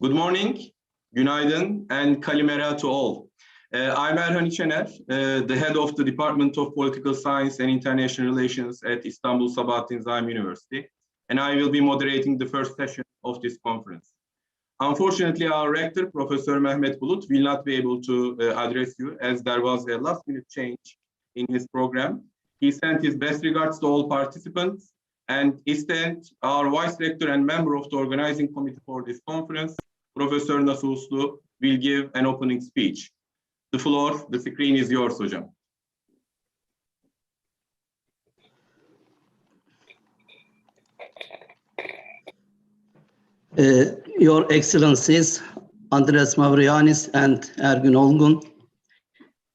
Good morning, günaydın, and kalimera to all. I'm Erhan İçENER, the head of the Department of Political Science and International Relations at İstanbul Sabahattin Zaim University, and I will be moderating the first session of this conference. Unfortunately, our rector, Professor Mehmet Bulut, will not be able to address you as there was a last-minute change in his program. He sent his best regards to all participants and extend our vice rector and member of the organizing committee for this conference, Professor Nasuh Uslu, will give an opening speech. The floor, the screen is yours, hocam. Your Excellencies, Andréas MAVROYIANNIS and Ergün OLGUN,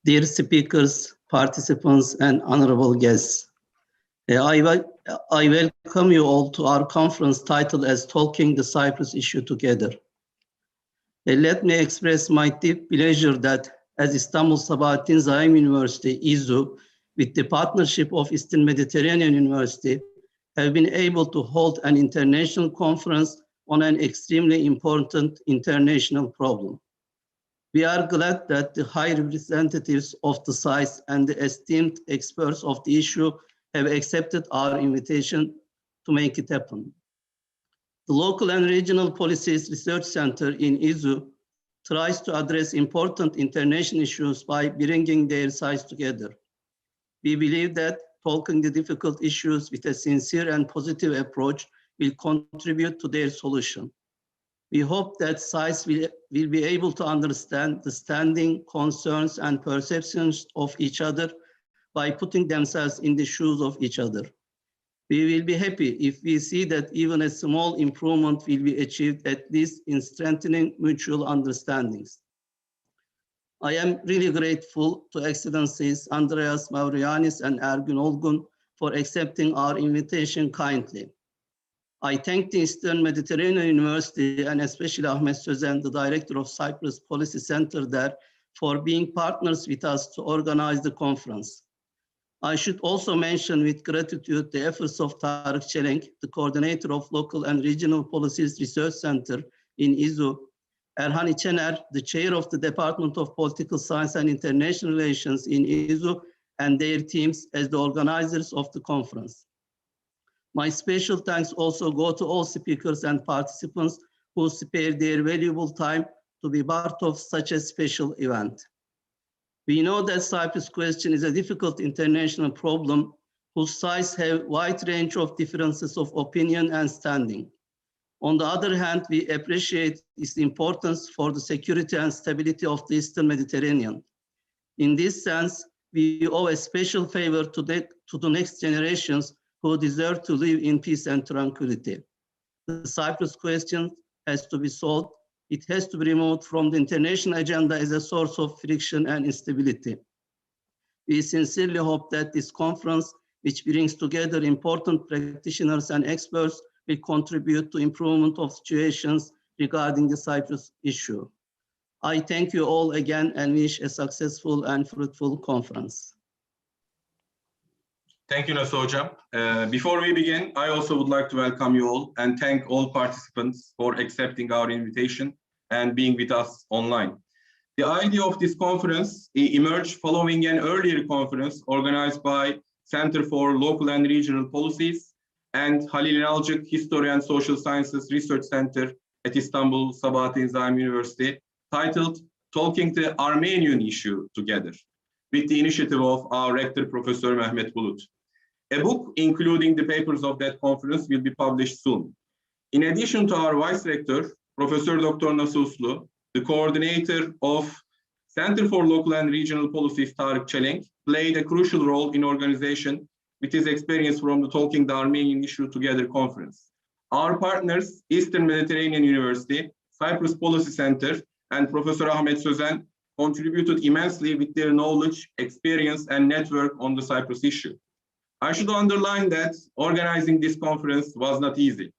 dear speakers, participants, and honorable guests. I welcome you all to our conference titled as Talking the Cyprus Issue Together. Let me express my deep pleasure that as İstanbul Sabahattin Zaim University, İZU, with the partnership of Eastern Mediterranean University, have been able to hold an international conference on an extremely important international problem. We are glad that the high representatives of the sites and the esteemed experts of the issue have accepted our invitation to make it happen. The Local and Regional Policies Research Center in İZU tries to address important international issues by bringing their sides together. We believe that talking the difficult issues with a sincere and positive approach will contribute to their solution. We hope that sides will be able to understand the standing, concerns, and perceptions of each other by putting themselves in the shoes of each other. We will be happy if we see that even a small improvement will be achieved, at least in strengthening mutual understandings. I am really grateful to Excellencies Andréas MAVROYIANNIS and Ergün OLGUN for accepting our invitation kindly. I thank the Eastern Mediterranean University and especially Ahmet Sözen, the director of Cyprus Policy Center there, for being partners with us to organize the conference. I should also mention with gratitude the efforts of Tarık Çelenk, the coordinator of Local and Regional Policies Research Center in İZU, Erhan İçENER, the chair of the Department of Political Science and International Relations in İZU, and their teams as the organizers of the conference. My special thanks also go to all speakers and participants who spared their valuable time to be part of such a special event. We know that Cyprus question is a difficult international problem whose sides have a wide range of differences of opinion and standing. On the other hand, we appreciate its importance for the security and stability of the Eastern Mediterranean. In this sense, we owe a special favor to the next generations who deserve to live in peace and tranquility. The Cyprus question has to be solved. It has to be removed from the international agenda as a source of friction and instability. We sincerely hope that this conference, which brings together important practitioners and experts, will contribute to improvement of situations regarding the Cyprus issue. I thank you all again and wish a successful and fruitful conference. Thank you, Nasuh hocam. Before we begin, I also would like to welcome you all and thank all participants for accepting our invitation and being with us online. The idea of this conference emerged following an earlier conference organized by Center for Local and Regional Policies and Halil İnalcık History and Social Sciences Research Center at İstanbul Sabahattin Zaim University, titled Talking the Armenian Issue Together, with the initiative of our rector, Professor Mehmet Bulut. A book, including the papers of that conference, will be published soon. In addition to our vice rector, Professor Dr. Nasuh Uslu, the coordinator of Center for Local and Regional Policies, Tarık Çelenk, played a crucial role in organization with his experience from the Talking the Armenian Issue Together conference. Our partners, Eastern Mediterranean University, Cyprus Policy Center, and Professor Ahmet Sözen contributed immensely with their knowledge, experience, and network on the Cyprus issue. I should underline that organizing this conference was not easy.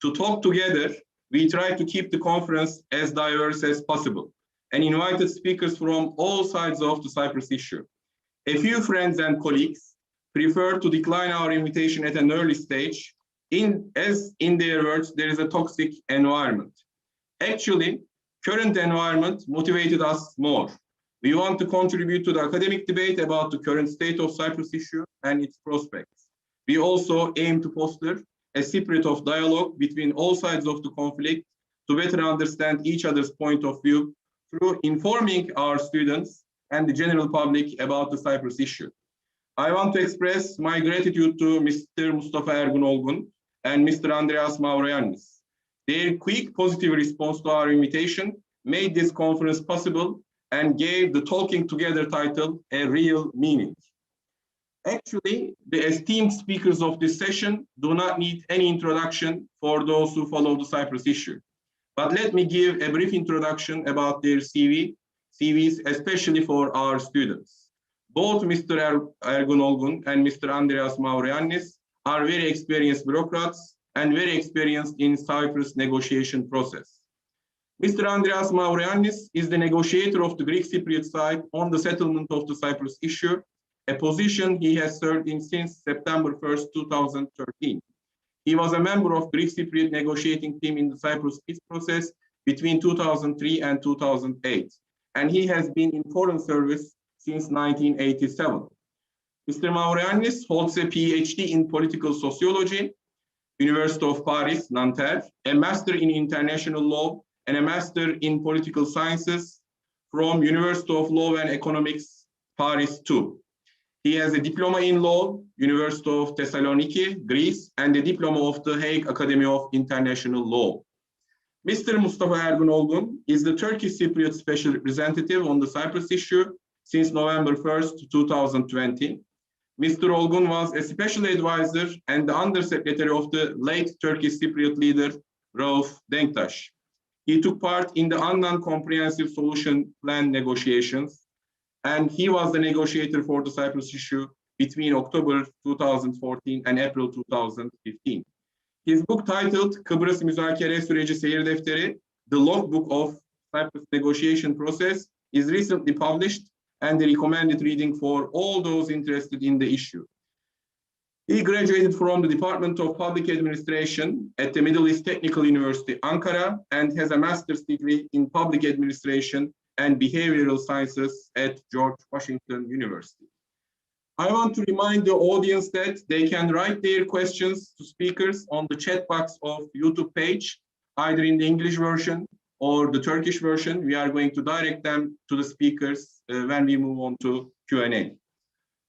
To talk together, we tried to keep the conference as diverse as possible and invited speakers from all sides of the Cyprus issue. A few friends and colleagues preferred to decline our invitation at an early stage, as in their words, there is a toxic environment. Actually, current environment motivated us more. We want to contribute to the academic debate about the current state of Cyprus issue and its prospects. We also aim to foster a spirit of dialogue between all sides of the conflict to better understand each other's point of view through informing our students and the general public about the Cyprus issue. I want to express my gratitude to Mr. Mustafa Ergün Olgun and Mr. Andréas MAVROYANNIS. Their quick positive response to our invitation made this conference possible and gave the Talking Together title a real meaning. Actually, the esteemed speakers of this session do not need any introduction for those who follow the Cyprus issue. But let me give a brief introduction about their CVs, especially for our students. Both Mr. Ergün Olgun and Mr. Andréas MAVROYANNIS are very experienced bureaucrats and very experienced in Cyprus negotiation process. Mr. Andréas MAVROYANNIS is the negotiator of the Greek Cypriot side on the settlement of the Cyprus issue, a position he has served in since September 1st, 2013. He was a member of Greek Cypriot negotiating team in the Cyprus peace process between 2003 and 2008, and he has been in foreign service since 1987. Mr. MAVROYANNIS holds a PhD in political sociology, University of Paris, Nanterre, a master in international law, and a master in political sciences from University of Law and Economics, Paris 2. He has a diploma in law, University of Thessaloniki, Greece, and a diploma of the Hague Academy of International Law. Mr. Mustafa Ergün Olgun is the Turkish Cypriot Special Representative on the Cyprus issue since November 1st, 2020. Mr. Olgun was a special advisor and the undersecretary of the late Turkish Cypriot leader, Prof. Denktaş. He took part in the Annan Comprehensive Solution Plan negotiations, and he was the negotiator for the Cyprus issue between October 2014 and April 2015. His book titled Kıbrıs Müzakere Süreci Seyir Defteri, The Logbook of Cyprus Negotiation Process, is recently published and the recommended reading for all those interested in the issue. He graduated from the Department of Public Administration at the Middle East Technical University, Ankara, and has a master's degree in public administration and behavioral sciences at George Washington University. I want to remind the audience that they can write their questions to speakers on the chat box of YouTube page, either in the English version or the Turkish version. We are going to direct them to the speakers when we move on to Q&A.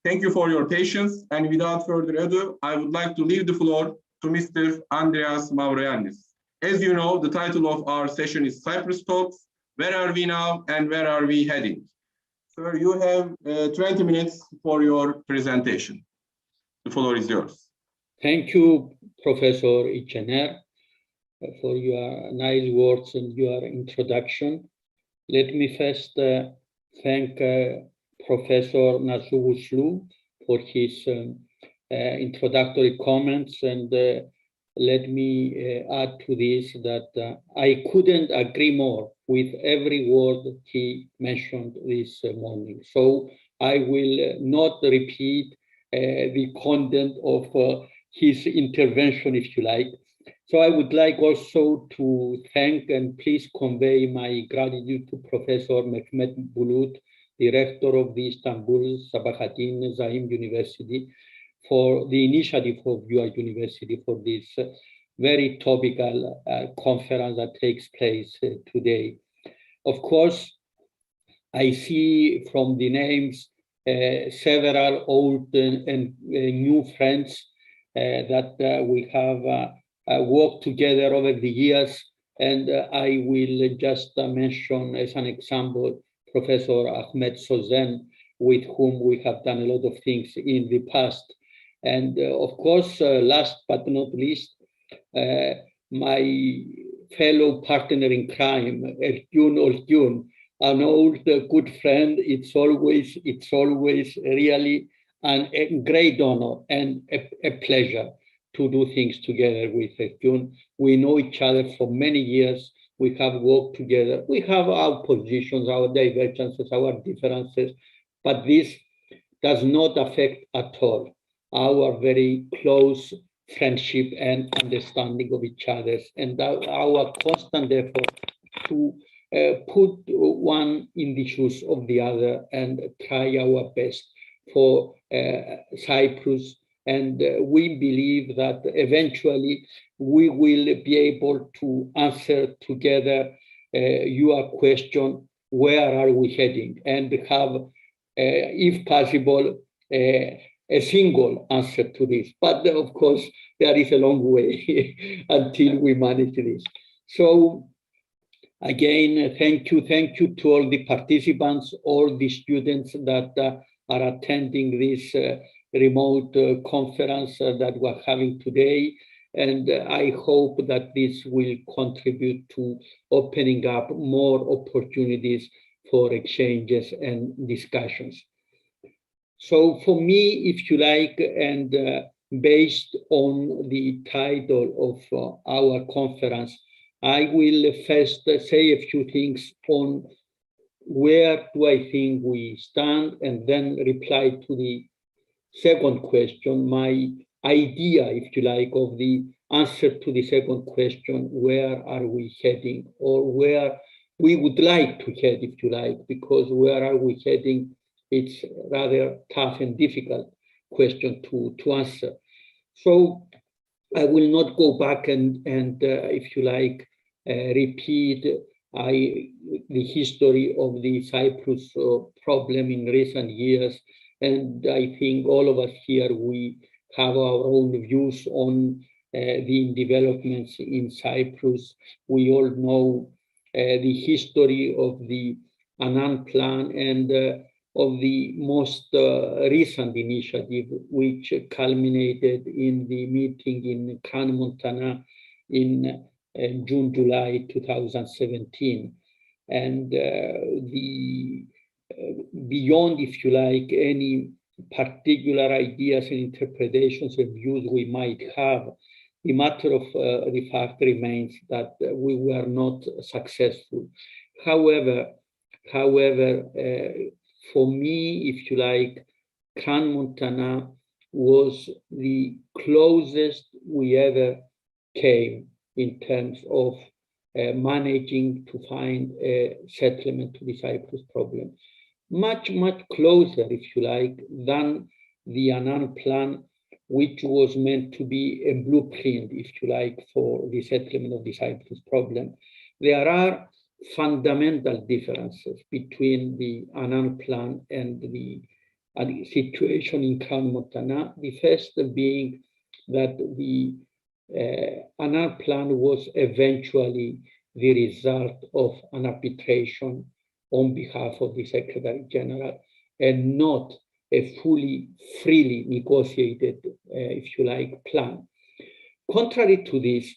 Thank you for your patience, and without further ado, I would like to leave the floor to Mr. Andréas MAVROYANNIS. As you know, the title of our session is Cyprus Talks. Where are we now and where are we heading? Sir, you have 20 minutes for your presentation. The floor is yours. Thank you, Professor İçENER, for your nice words and your introduction. Let me first thank Professor Nasuh Uslu for his introductory comments, and let me add to this that I couldn't agree more with every word he mentioned this morning. So I will not repeat the content of his intervention, if you like. So I would like also to thank and please convey my gratitude to Professor Mehmet Bulut, Director of the Istanbul Sabahattin Zaim University, for the initiative of your university for this very topical conference that takes place today. Of course, I see from the names several old and new friends that we have worked together over the years, and I will just mention as an example Professor Ahmed Sozen, with whom we have done a lot of things in the past. And of course, last but not least, my fellow partner in crime, Ergün, an old good friend. It's always really a great honor and a pleasure to do things together with Ergün. We know each other for many years. We have worked together. We have our positions, our divergences, our differences, but this does not affect at all our very close friendship and understanding of each other, and our constant effort to put one in the shoes of the other and try our best for Cyprus. And we believe that eventually we will be able to answer together your question, where are we heading, and have, if possible, a single answer to this. But of course, there is a long way until we manage this. So again, thank you to all the participants, all the students that are attending this remote conference that we're having today. And I hope that this will contribute to opening up more opportunities for exchanges and discussions. So for me, if you like, and based on the title of our conference, I will first say a few things on where do I think we stand, and then reply to the second question, my idea, if you like, of the answer to the second question, where are we heading, or where we would like to head, if you like, because where are we heading, it's rather tough and difficult question to answer. So I will not go back and if you like, repeat the history of the Cyprus problem in recent years. And I think all of us here, we have our own views on the developments in Cyprus. We all know the history of the Annan Plan and of the most recent initiative, which culminated in the meeting in Crans Montana in June, July 2017. And beyond, if you like, any particular ideas and interpretations and views we might have, the matter of the fact remains that we were not successful. However, for me, if you like, Crans Montana was the closest we ever came in terms of managing to find a settlement to the Cyprus problem. Much closer, if you like, than the Annan Plan, which was meant to be a blueprint, if you like, for the settlement of the Cyprus problem. There are fundamental differences between the Annan Plan and the situation in Crans Montana. The first being that the Annan Plan was eventually the result of an arbitration on behalf of the Secretary General, and not a freely negotiated, if you like, plan. Contrary to this,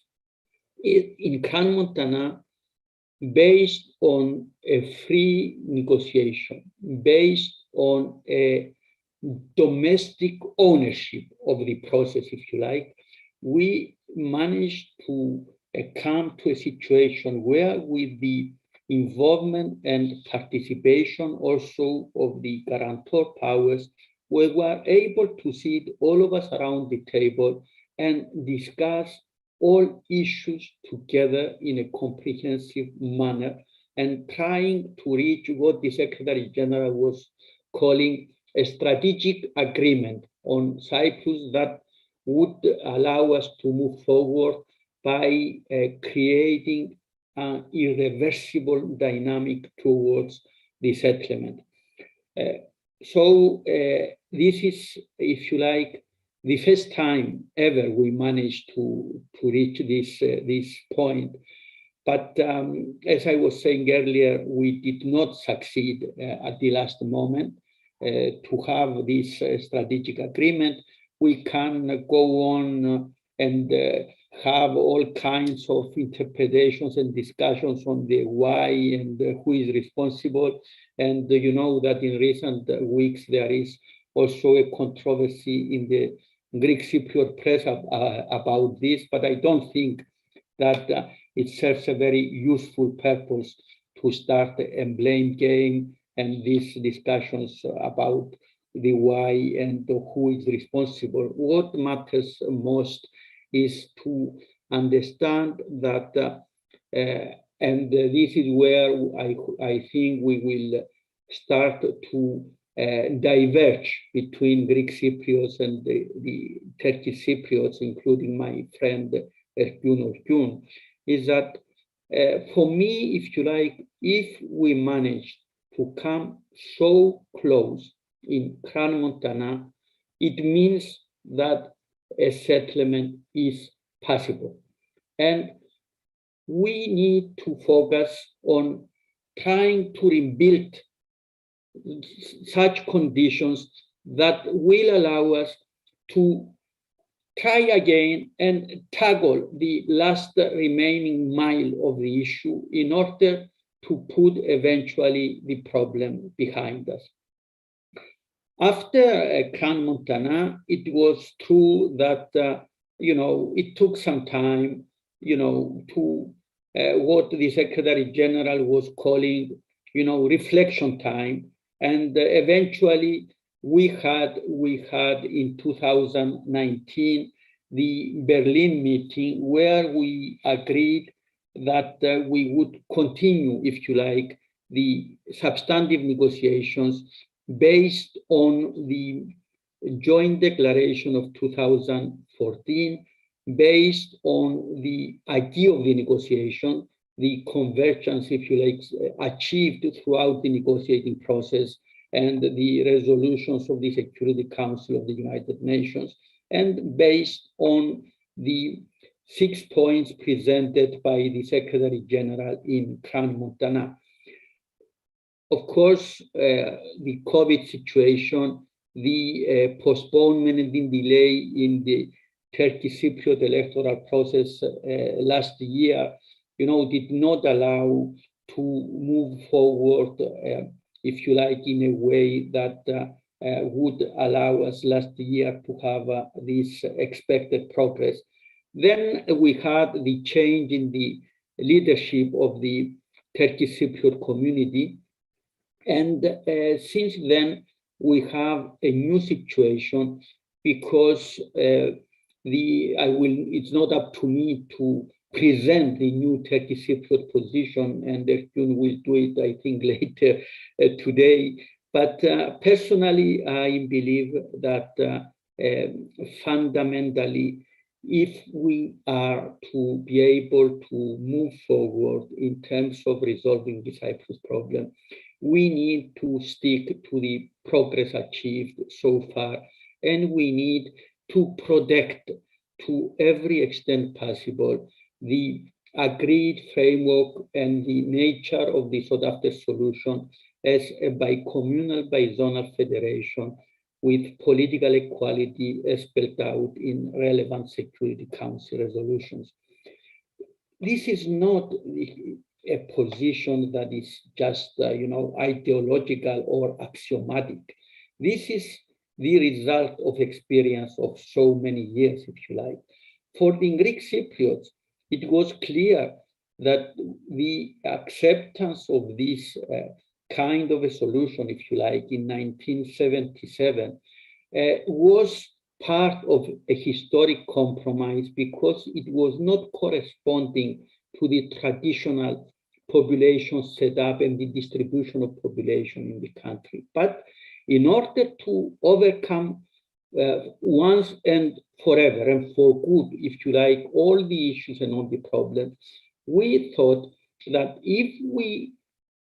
in Crans Montana, based on a free negotiation, based on a domestic ownership of the process, if you like, we managed to come to a situation where, with the involvement and participation also of the guarantor powers, we were able to sit all of us around the table and discuss all issues together in a comprehensive manner, and trying to reach what the Secretary General was calling a strategic agreement on Cyprus that would allow us to move forward by creating an irreversible dynamic towards the settlement. So this is, if you like, the first time ever we managed to reach this point. But as I was saying earlier, we did not succeed at the last moment to have this strategic agreement. We can go on and have all kinds of interpretations and discussions on the why and who is responsible. And you know that in recent weeks, there is also a controversy in the Greek Cypriot press about this, but I don't think that it serves a very useful purpose to start a blame game and these discussions about the why and who is responsible. What matters most is to understand that and this is where I think we will start to diverge between Greek Cypriots and the Turkish Cypriots, including my friend Ergün, is that for me, if you like, if we manage to come so close in Crans-Montana, it means that a settlement is possible. And we need to focus on trying to rebuild such conditions that will allow us to try again and tackle the last remaining mile of the issue in order to put eventually the problem behind us. After Crans-Montana, it was true that it took some time, to what the Secretary General was calling, reflection time, and eventually we had in 2019 the Berlin meeting where we agreed that we would continue, if you like, the substantive negotiations based on the joint declaration of 2014, based on the idea of the negotiation, the convergence, if you like, achieved throughout the negotiating process, and the resolutions of the Security Council of the United Nations, and based on the 6 points presented by the Secretary General in Crans-Montana. Of course, the COVID situation, the postponement and the delay in the Turkish Cypriot electoral process last year, did not allow to move forward, if you like, in a way that would allow us last year to have this expected progress. Then we had the change in the leadership of the Turkish Cypriot community. And since then, we have a new situation because it's not up to me to present the new Turkish Cypriot position, and Ergün will do it, I think, later today. But personally, I believe that fundamentally, if we are to be able to move forward in terms of resolving the Cyprus problem, we need to stick to the progress achieved so far, and we need to protect to every extent possible the agreed framework and the nature of the sought-after solution as a bicommunal, bizonal federation with political equality as spelled out in relevant Security Council resolutions. This is not a position that is just, ideological or axiomatic. This is the result of experience of so many years, if you like. For the Greek Cypriots, it was clear that the acceptance of this kind of a solution, if you like, in 1977 was part of a historic compromise because it was not corresponding to the traditional population setup and the distribution of population in the country. But in order to overcome once and forever and for good, if you like, all the issues and all the problems, we thought that if we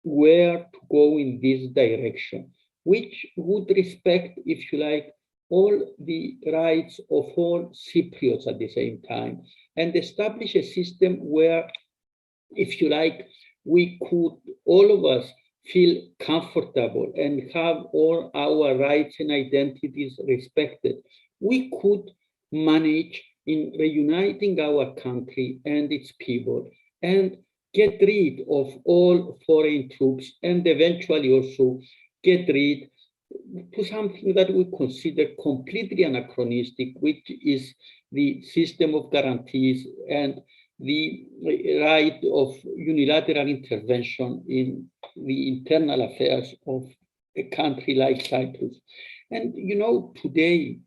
were to go in this direction, which would respect, if you like, all the rights of all Cypriots at the same time, and establish a system where, if you like, we could, all of us, feel comfortable and have all our rights and identities respected, we could manage in reuniting our country and its people and get rid of all foreign troops and eventually also get rid to something that we consider completely anachronistic, which is the system of guarantees and the right of unilateral intervention in the internal affairs of a country like Cyprus. And today,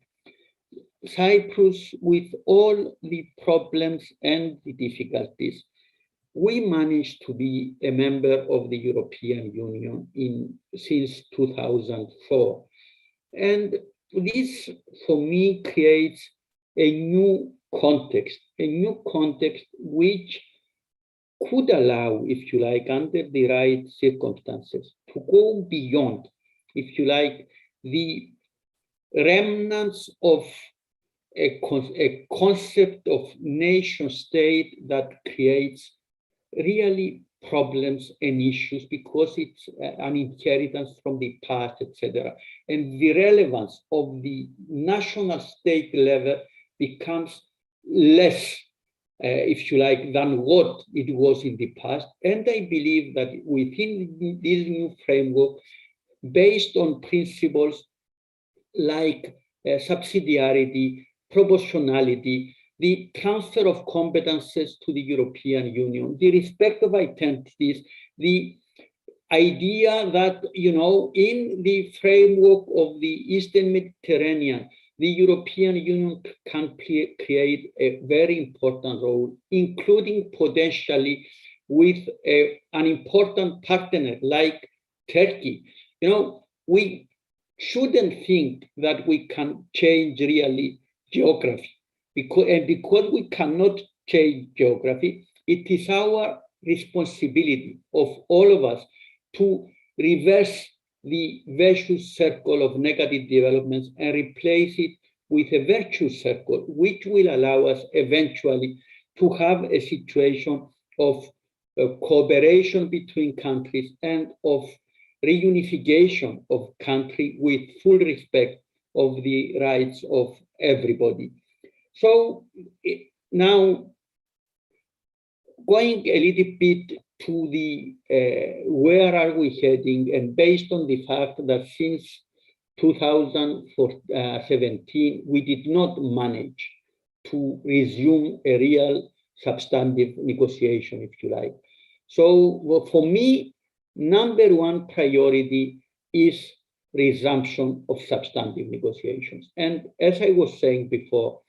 Cyprus, with all the problems and the difficulties, we managed to be a member of the European Union since 2004. And this, for me, creates a new context which could allow, if you like, under the right circumstances, to go beyond, if you like, the remnants of a concept of nation state that creates really problems and issues because it's an inheritance from the past, etc. And the relevance of the national state level becomes less, if you like, than what it was in the past. And I believe that within this new framework, based on principles like subsidiarity, proportionality, the transfer of competences to the European Union, the respect of identities, the idea that, you know, in the framework of the Eastern Mediterranean, the European Union can create a very important role, including potentially with an important partner like Turkey. You know, we shouldn't think that we can change really geography. Because we cannot change geography, it is our responsibility of all of us to reverse the vicious circle of negative developments and replace it with a virtuous circle, which will allow us eventually to have a situation of cooperation between countries and of reunification of country with full respect of the rights of everybody. So now, going a little bit to the where are we heading, and based on the fact that since 2017, we did not manage to resume a real substantive negotiation, if you like. So for me, number one priority is resumption of substantive negotiations. And as I was saying before,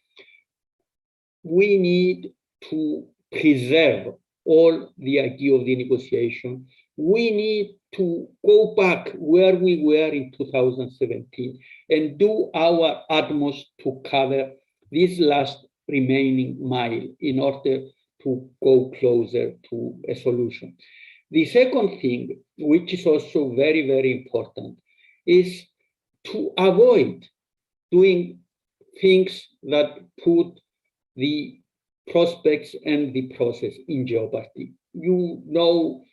we need to preserve all the idea of the negotiation. We need to go back where we were in 2017 and do our utmost to cover this last remaining mile in order to go closer to a solution. The second thing, which is also very, very important, is to avoid doing things that put the prospects and the process in jeopardy. You know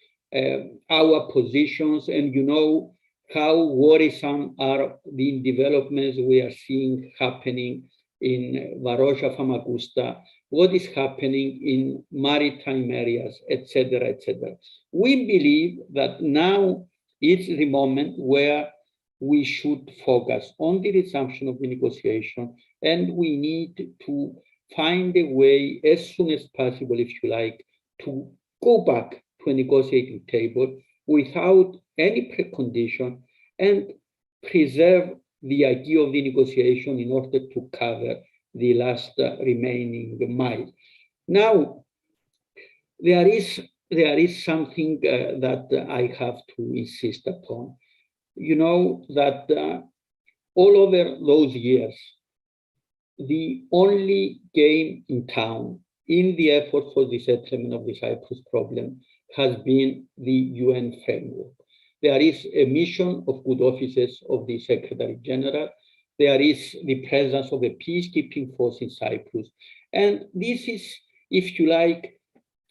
our positions, and you know how worrisome are the developments we are seeing happening in Varosha, Famagusta, what is happening in maritime areas, etc., etc. We believe that now is the moment where we should focus on the resumption of the negotiation, and we need to find a way as soon as possible, if you like, to go back to a negotiating table without any precondition and preserve the idea of the negotiation in order to cover the last remaining mile. Now, there is something that I have to insist upon. You know that all over those years, the only game in town in the effort for the settlement of the Cyprus problem has been the UN framework. There is a mission of good officers of the Secretary General. There is the presence of a peacekeeping force in Cyprus. And this is, if you like,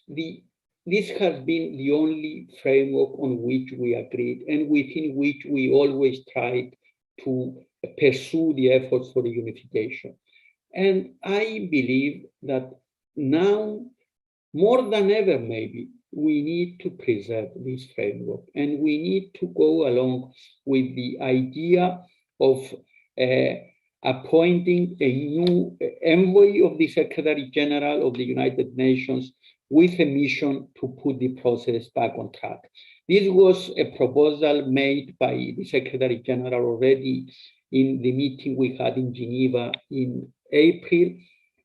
this has been the only framework on which we agreed and within which we always tried to pursue the efforts for the unification. And I believe that now, more than ever, maybe, we need to preserve this framework, and we need to go along with the idea of appointing a new envoy of the Secretary General of the United Nations with a mission to put the process back on track. This was a proposal made by the Secretary General already in the meeting we had in Geneva in April.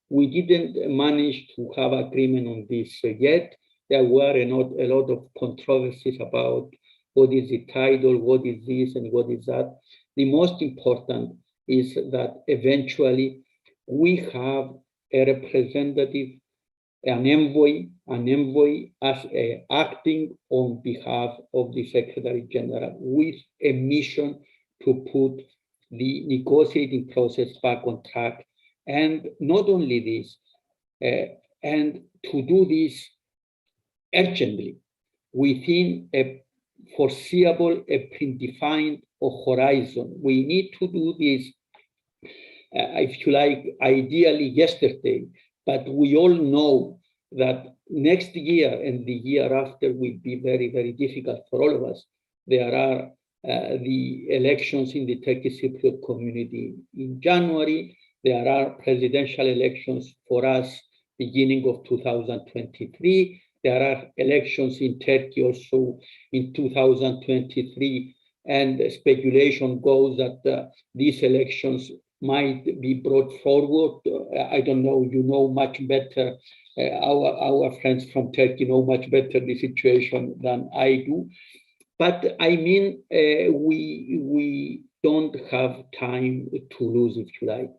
We didn't manage to have agreement on this yet, there were a lot of controversies about what is the title, what is this, and what is that. The most important is that eventually we have a representative, an envoy as acting on behalf of the Secretary General with a mission to put the negotiating process back on track. And not only this, and to do this urgently within a foreseeable, a predefined horizon. We need to do this, if you like, ideally yesterday, but we all know that next year and the year after will be very, very difficult for all of us. There are the elections in the Turkish Cypriot community in January. There are presidential elections for us beginning of 2023. There are elections in Turkey also in 2023, and speculation goes that these elections might be brought forward. I don't know, you know much better, our friends from Turkey know much better the situation than I do. But I mean, we don't have time to lose, if you like.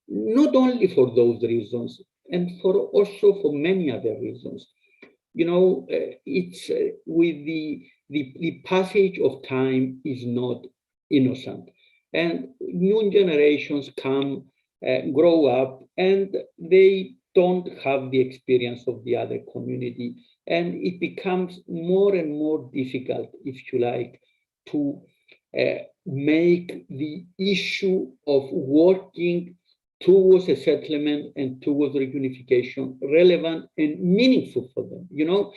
Not only for those reasons, and also for many other reasons. You know, it's with the passage of time is not innocent, and new generations come, grow up, and they don't have the experience of the other community, and it becomes more and more difficult, if you like, to make the issue of working towards a settlement and towards reunification relevant and meaningful for them. You know,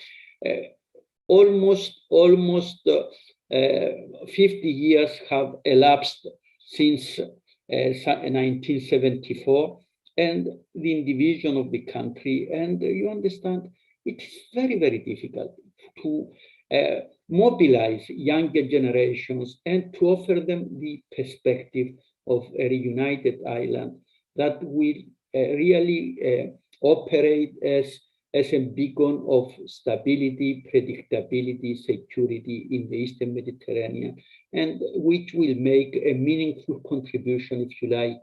almost 50 years have elapsed since 1974 and the division of the country. And you understand, it is very, very difficult to mobilize younger generations and to offer them the perspective of a reunited island that will really operate as a beacon of stability, predictability, security in the Eastern Mediterranean, and which will make a meaningful contribution, if you like,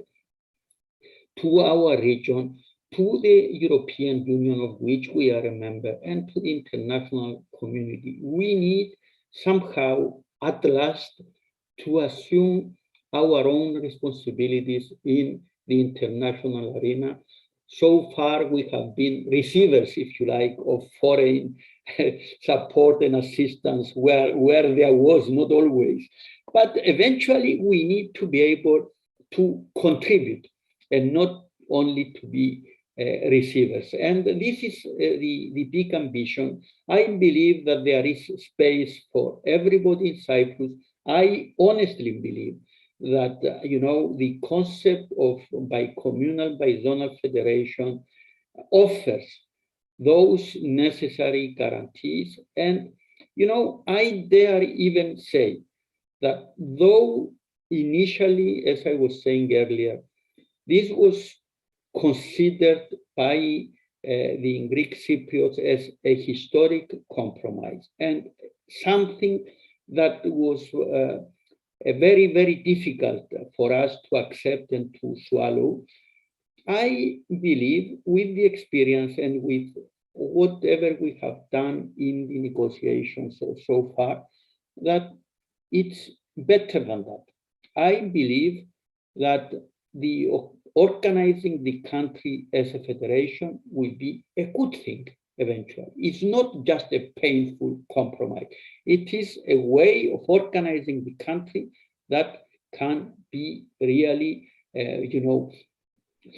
to our region, to the European Union, of which we are a member, and to the international community. We need somehow, at last, to assume our own responsibilities in the international arena. So far, we have been receivers, if you like, of foreign support and assistance where there was, not always. But eventually, we need to be able to contribute and not only to be receivers. And this is the big ambition. I believe that there is space for everybody in Cyprus. I honestly believe that, you know, the concept of bicommunal, bizonal federation offers those necessary guarantees. And, you know, I dare even say that though initially, as I was saying earlier, this was considered by the Greek Cypriots as a historic compromise and something that was very, very difficult for us to accept and to swallow. I believe with the experience and with whatever we have done in the negotiations so far, that it's better than that. I believe that the organizing the country as a federation will be a good thing eventually. It's not just a painful compromise. It is a way of organizing the country that can be really, you know,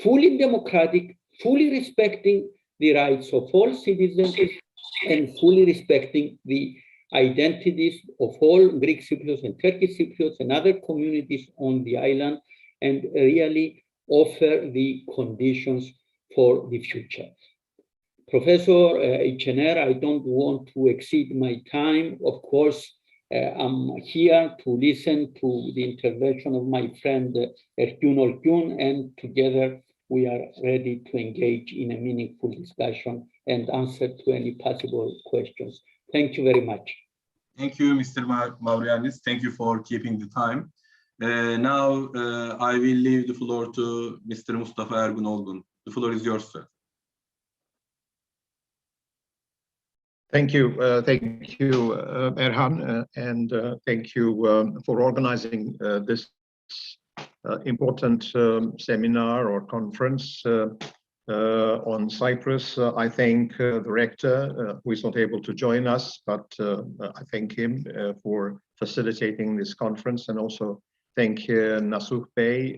fully democratic, fully respecting the rights of all citizens and fully respecting the identities of all Greek Cypriots and Turkish Cypriots and other communities on the island, and really offer the conditions for the future. Professor İçENER, I don't want to exceed my time. Of course, I'm here to listen to the intervention of my friend Ergün, and together we are ready to engage in a meaningful discussion and answer to any possible questions. Thank you very much. Thank you, Mr. MAVROYANNIS. Thank you for keeping the time. Now, I will leave the floor to Mr. Mustafa Ergün Olgun. The floor is yours, sir. Thank you, Erhan, and thank you for organizing this important seminar or conference on Cyprus. I thank the rector, who is not able to join us, but I thank him for facilitating this conference, and also thank Nasuh Bey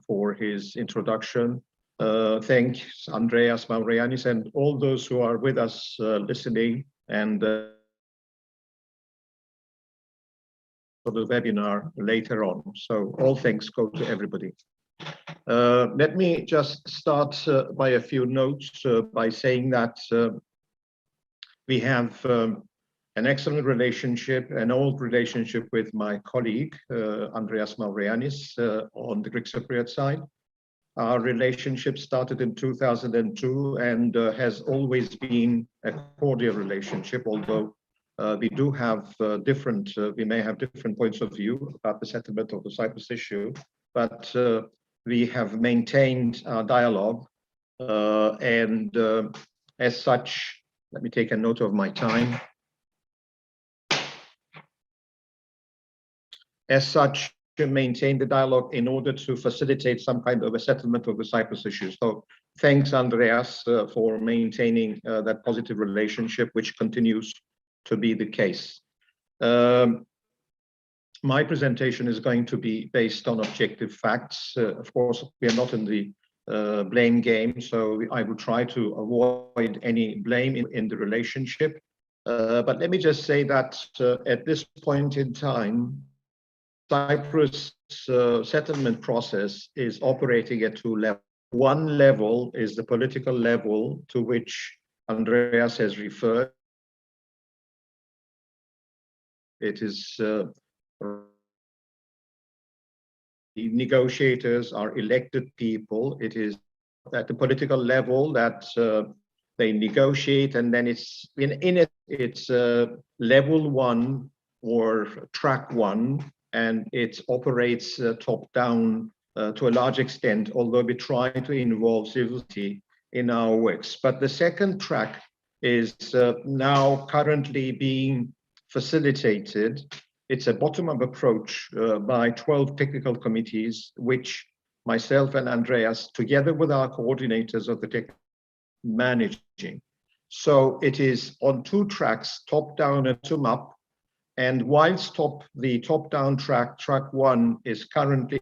for his introduction. Thanks Andréas, MAVROYANNIS, and all those who are with us listening and for the webinar later on. So all thanks go to everybody. Let me just start by a few notes by saying that we have an excellent relationship, an old relationship with my colleague, Andréas MAVROYANNIS, on the Greek Cypriot side. Our relationship started in 2002 and has always been a cordial relationship, although we do have we may have different points of view about the settlement of the Cyprus issue, but we have maintained our dialogue, and as such, let me take a note of my time. As such, to maintain the dialogue in order to facilitate some kind of a settlement of the Cyprus issue. So thanks, Andréas, for maintaining that positive relationship, which continues to be the case. My presentation is going to be based on objective facts. Of course, we are not in the blame game, so I will try to avoid any blame in the relationship. But let me just say that at this point in time, Cyprus settlement process is operating at two levels. One level is the political level to which Andréas has referred. It is the negotiators are elected people. It is at the political level that they negotiate, and then it's it's level one or track one, and it operates top down to a large extent, although we try to involve civility in our works. But the second track is now currently being facilitated. It's a bottom-up approach by 12 technical committees, which myself and Andréas, together with our coordinators of the tech, managing. So it is on two tracks, top-down and bottom-up. And whilst the top-down track one is currently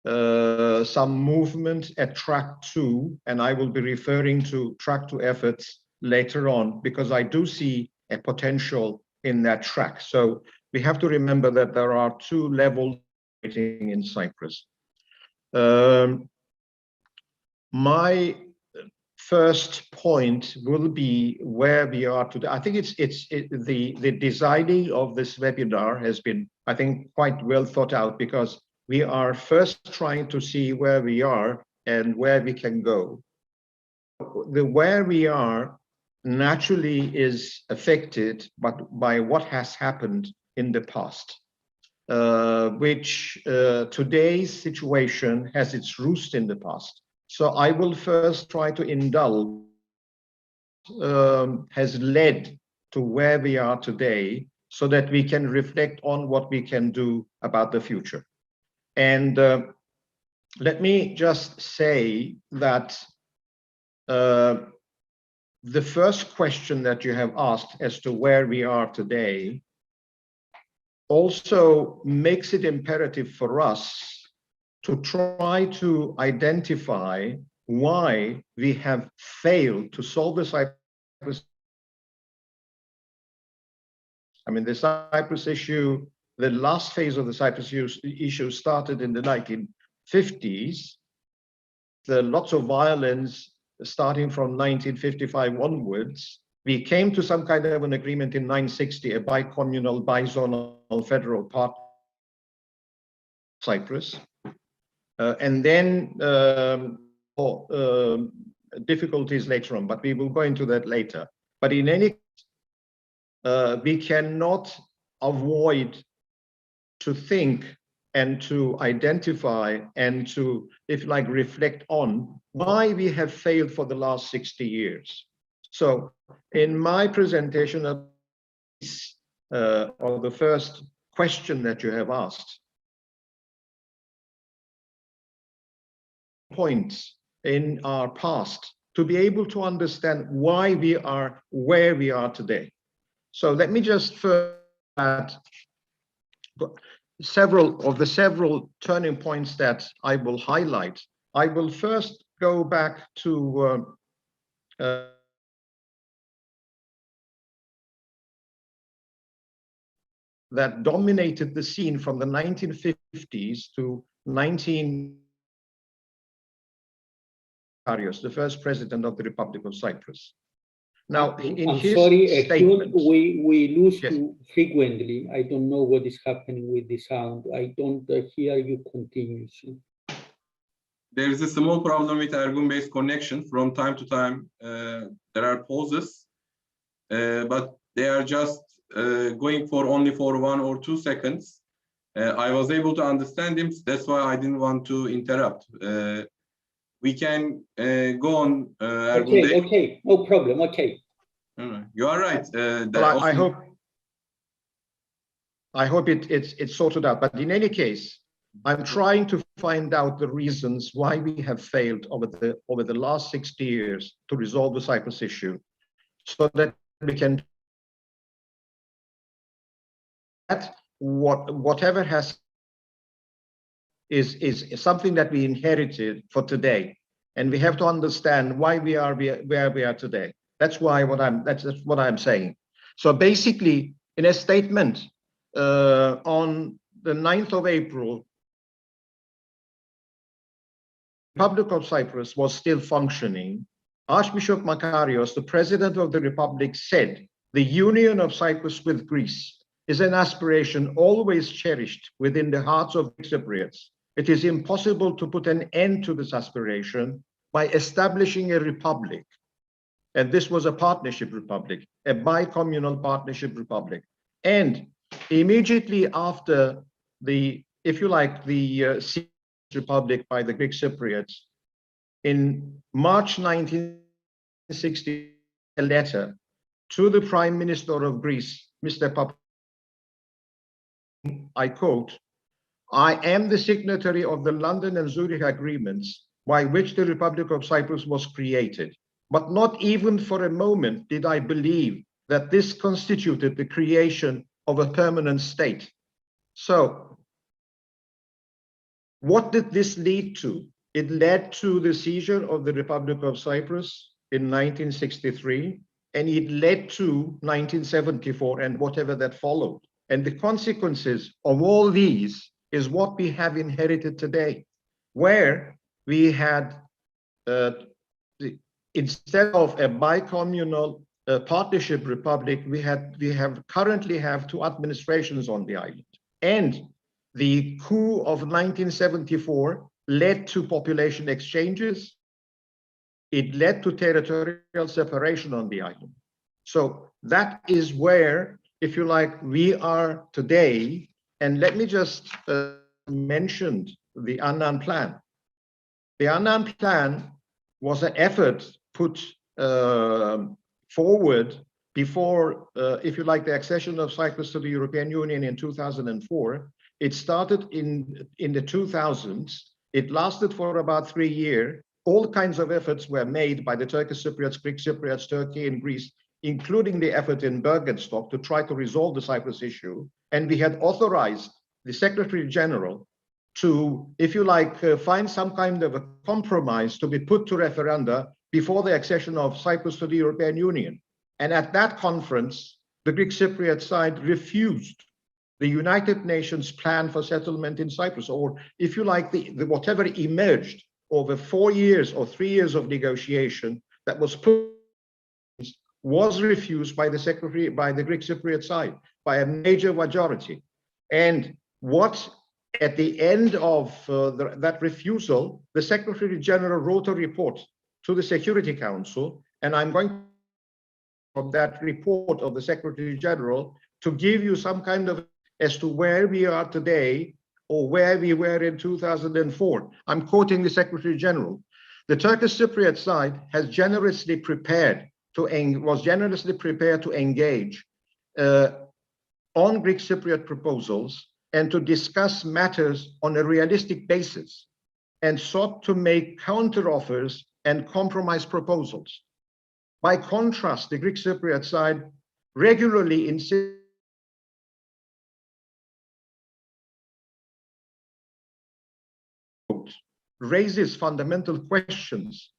some movement at track two, and I will be referring to track two efforts later on, because I do see a potential in that track. So we have to remember that there are two levels in Cyprus. My first point will be where we are today. I think the designing of this webinar has been, I think, quite well thought out, because we are first trying to see where we are and where we can go. The where we are naturally is affected by what has happened in the past, which today's situation has its roots in the past. So I will first try to indulge has led to where we are today, so that we can reflect on what we can do about the future. And let me just say that the first question that you have asked as to where we are today also makes it imperative for us to try to identify why we have failed to solve the Cyprus. I mean, the Cyprus issue, the last phase of the Cyprus issue started in the 1950s. There are lots of violence starting from 1955 onwards. We came to some kind of an agreement in 1960, a bi-communal, bi-zonal federal part of Cyprus. and then difficulties later on, but we will go into that later. But in any case, we cannot avoid to think and to identify and to, if like, reflect on why we have failed for the last 60 years. So in my presentation of the first question that you have asked, points in our past to be able to understand why we are where we are today. So let me just first add several turning points that I will highlight. I will first go back to that dominated the scene from the 1950s to Cypriot, the first president of the Republic of Cyprus. Now, in I'm his sorry, statement, we lose yes. you frequently. I don't know what is happening with the sound. I don't hear you continuously. There is a small problem with Ergün-based connection. From time to time, there are pauses, but they are just going for only for 1 or 2 seconds. I was able to understand him. That's why I didn't want to interrupt. We can go on. Ergün Bey. Okay, no problem. Okay. You are right. Well, I hope it's sorted out. But in any case, I'm trying to find out the reasons why we have failed over the last 60 years to resolve the Cyprus issue, so that we can whatever has is something that we inherited for today, and we have to understand why we are where we are today. That's what I'm saying. So basically, in a statement on the 9th of April, the Republic of Cyprus was still functioning. Archbishop Makarios, the president of the Republic, said, "The union of Cyprus with Greece is an aspiration always cherished within the hearts of Cypriots. It is impossible to put an end to this aspiration by establishing a republic." And this was a partnership republic, a bi-communal partnership republic. And immediately after the, if you like, the republic by the Greek Cypriots, in March 1960, a letter to the Prime Minister of Greece, Mr. Papa, I quote, "I am the signatory of the London and Zurich agreements by which the Republic of Cyprus was created. But not even for a moment did I believe that this constituted the creation of a permanent state." So, what did this lead to? It led to the seizure of the Republic of Cyprus in 1963, and it led to 1974 and whatever that followed. And the consequences of all these is what we have inherited today, where we had, instead of a bi-communal partnership republic, we currently have 2 administrations on the island. And the coup of 1974 led to population exchanges. It led to territorial separation on the island. So that is where, if you like, we are today. And let me just mention the Annan Plan. The Annan Plan was an effort put forward before, if you like, the accession of Cyprus to the European Union in 2004. It started in the 2000s. It lasted for about 3 years. All kinds of efforts were made by the Turkish Cypriots, Greek Cypriots, Turkey, and Greece, including the effort in Bergenstock to try to resolve the Cyprus issue. And we had authorized the Secretary General to, if you like, find some kind of a compromise to be put to referenda before the accession of Cyprus to the European Union. And at that conference, the Greek Cypriot side refused the United Nations plan for settlement in Cyprus, or if you like, the whatever emerged over 4 years or 3 years of negotiation that was put, was refused by the Greek Cypriot side by a major majority. And what at the end of that refusal, the Secretary General wrote a report to the Security Council, and I'm going from that report of the Secretary General to give you some kind of as to where we are today or where we were in 2004. I'm quoting the Secretary General. The Turkish Cypriot side has was generously prepared to engage on Greek Cypriot proposals and to discuss matters on a realistic basis, and sought to make counteroffers and compromise proposals. By contrast, the Greek Cypriot side regularly insists raises fundamental questions.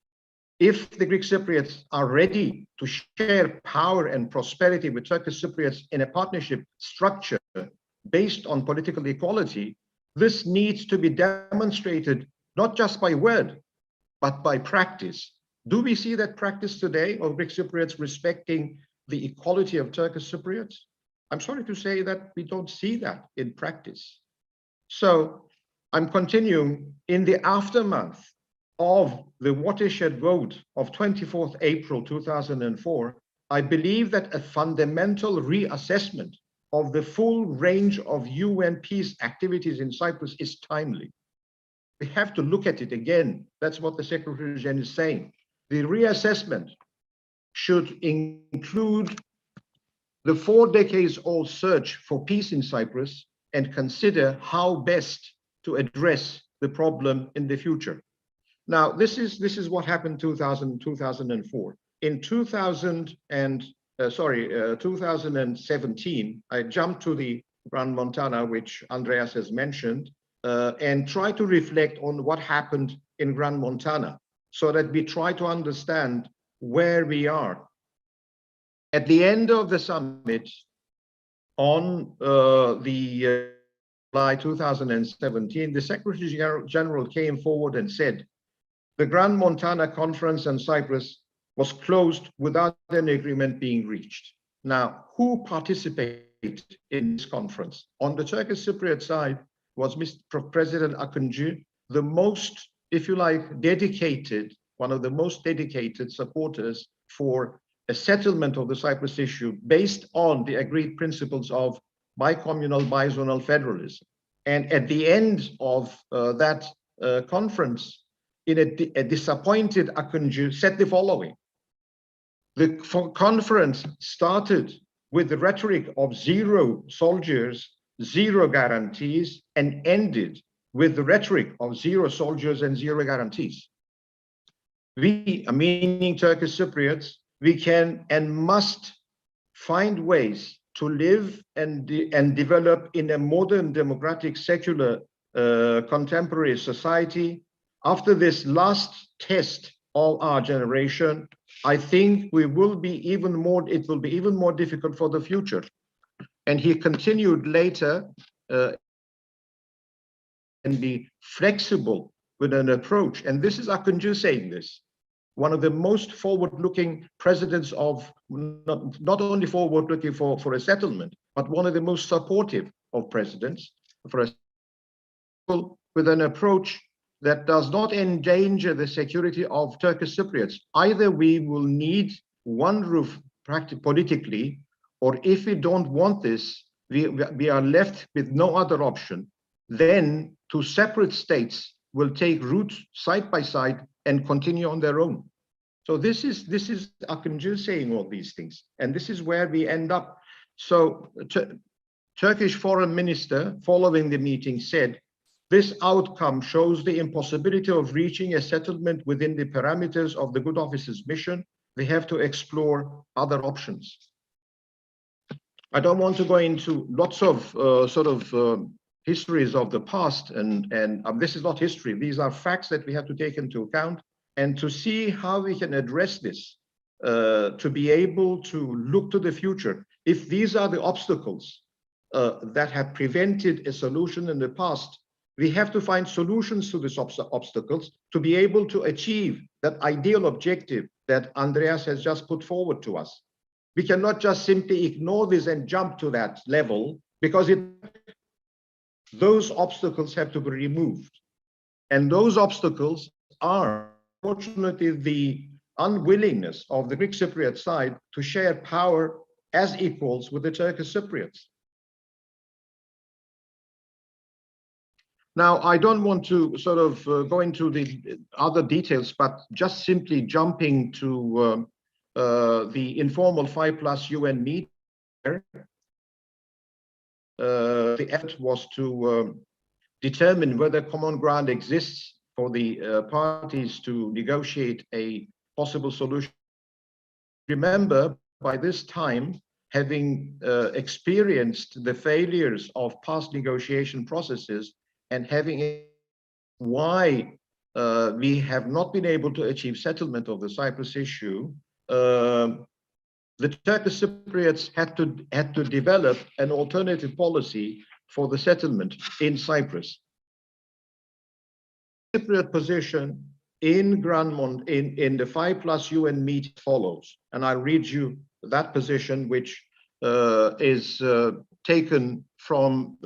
If the Greek Cypriots are ready to share power and prosperity with Turkish Cypriots in a partnership structure based on political equality, this needs to be demonstrated not just by word, but by practice. Do we see that practice today of Greek Cypriots respecting the equality of Turkish Cypriots? I'm sorry to say that we don't see that in practice. So I'm continuing. In the aftermath of the watershed vote of 24th April 2004, I believe that a fundamental reassessment of the full range of UN peace activities in Cyprus is timely. We have to look at it again. That's what the Secretary General is saying. The reassessment should include the 4 decades old search for peace in Cyprus and consider how best to address the problem in the future. Now, this is what happened 2004. In 2017, I jumped to the Grand Montana, which Andréas has mentioned, and try to reflect on what happened in Grand Montana, so that we try to understand where we are. At the end of the summit on July 2017, the Secretary General came forward and said, the Grand Montana Conference on Cyprus was closed without an agreement being reached. Now, who participated in this conference? On the Turkish Cypriot side was Mr. President Akıncı, the most, if you like, dedicated, one of the most dedicated supporters for a settlement of the Cyprus issue based on the agreed principles of bicommunal, bizonal federalism. And at the end of that conference, a disappointed Akıncı said the following: the conference started with the rhetoric of 0 soldiers, 0 guarantees, and ended with the rhetoric of 0 soldiers and 0 guarantees. We, meaning Turkish Cypriots, we can and must find ways to live and develop in a modern, democratic, secular, contemporary society. After this last test of our generation, I think we will be even more, it will be even more difficult for the future. And he continued later and be flexible with an approach. And this is Akıncı saying this. One of the most forward-looking presidents of, not only forward-looking for a settlement, but one of the most supportive of presidents for a with an approach that does not endanger the security of Turkish Cypriots. Either we will need one roof politically, or if we don't want this, we are left with no other option. Then 2 separate states will take root side by side and continue on their own. So this is Akıncı saying all these things, and this is where we end up. So Turkish foreign minister following the meeting said, this outcome shows the impossibility of reaching a settlement within the parameters of the Good Office's mission. We have to explore other options. I don't want to go into lots of histories of the past, and this is not history. These are facts that we have to take into account and to see how we can address this, to be able to look to the future. If these are the obstacles that have prevented a solution in the past, we have to find solutions to these obstacles to be able to achieve that ideal objective that Andréas has just put forward to us. We cannot just simply ignore this and jump to that level, because those obstacles have to be removed. And those obstacles are, fortunately, the unwillingness of the Greek Cypriot side to share power as equals with the Turkish Cypriots. Now, I don't want to sort of go into the other details, but just simply jumping to the informal 5+ UN meeting. The effort was to determine whether common ground exists for the parties to negotiate a possible solution. Remember, by this time, having experienced the failures of past negotiation processes and having why we have not been able to achieve settlement of the Cyprus issue, the Turkish Cypriots had to develop an alternative policy for the settlement in Cyprus. Cypriot position in in the 5+ UN meeting follows, and I'll read you that position, which is taken from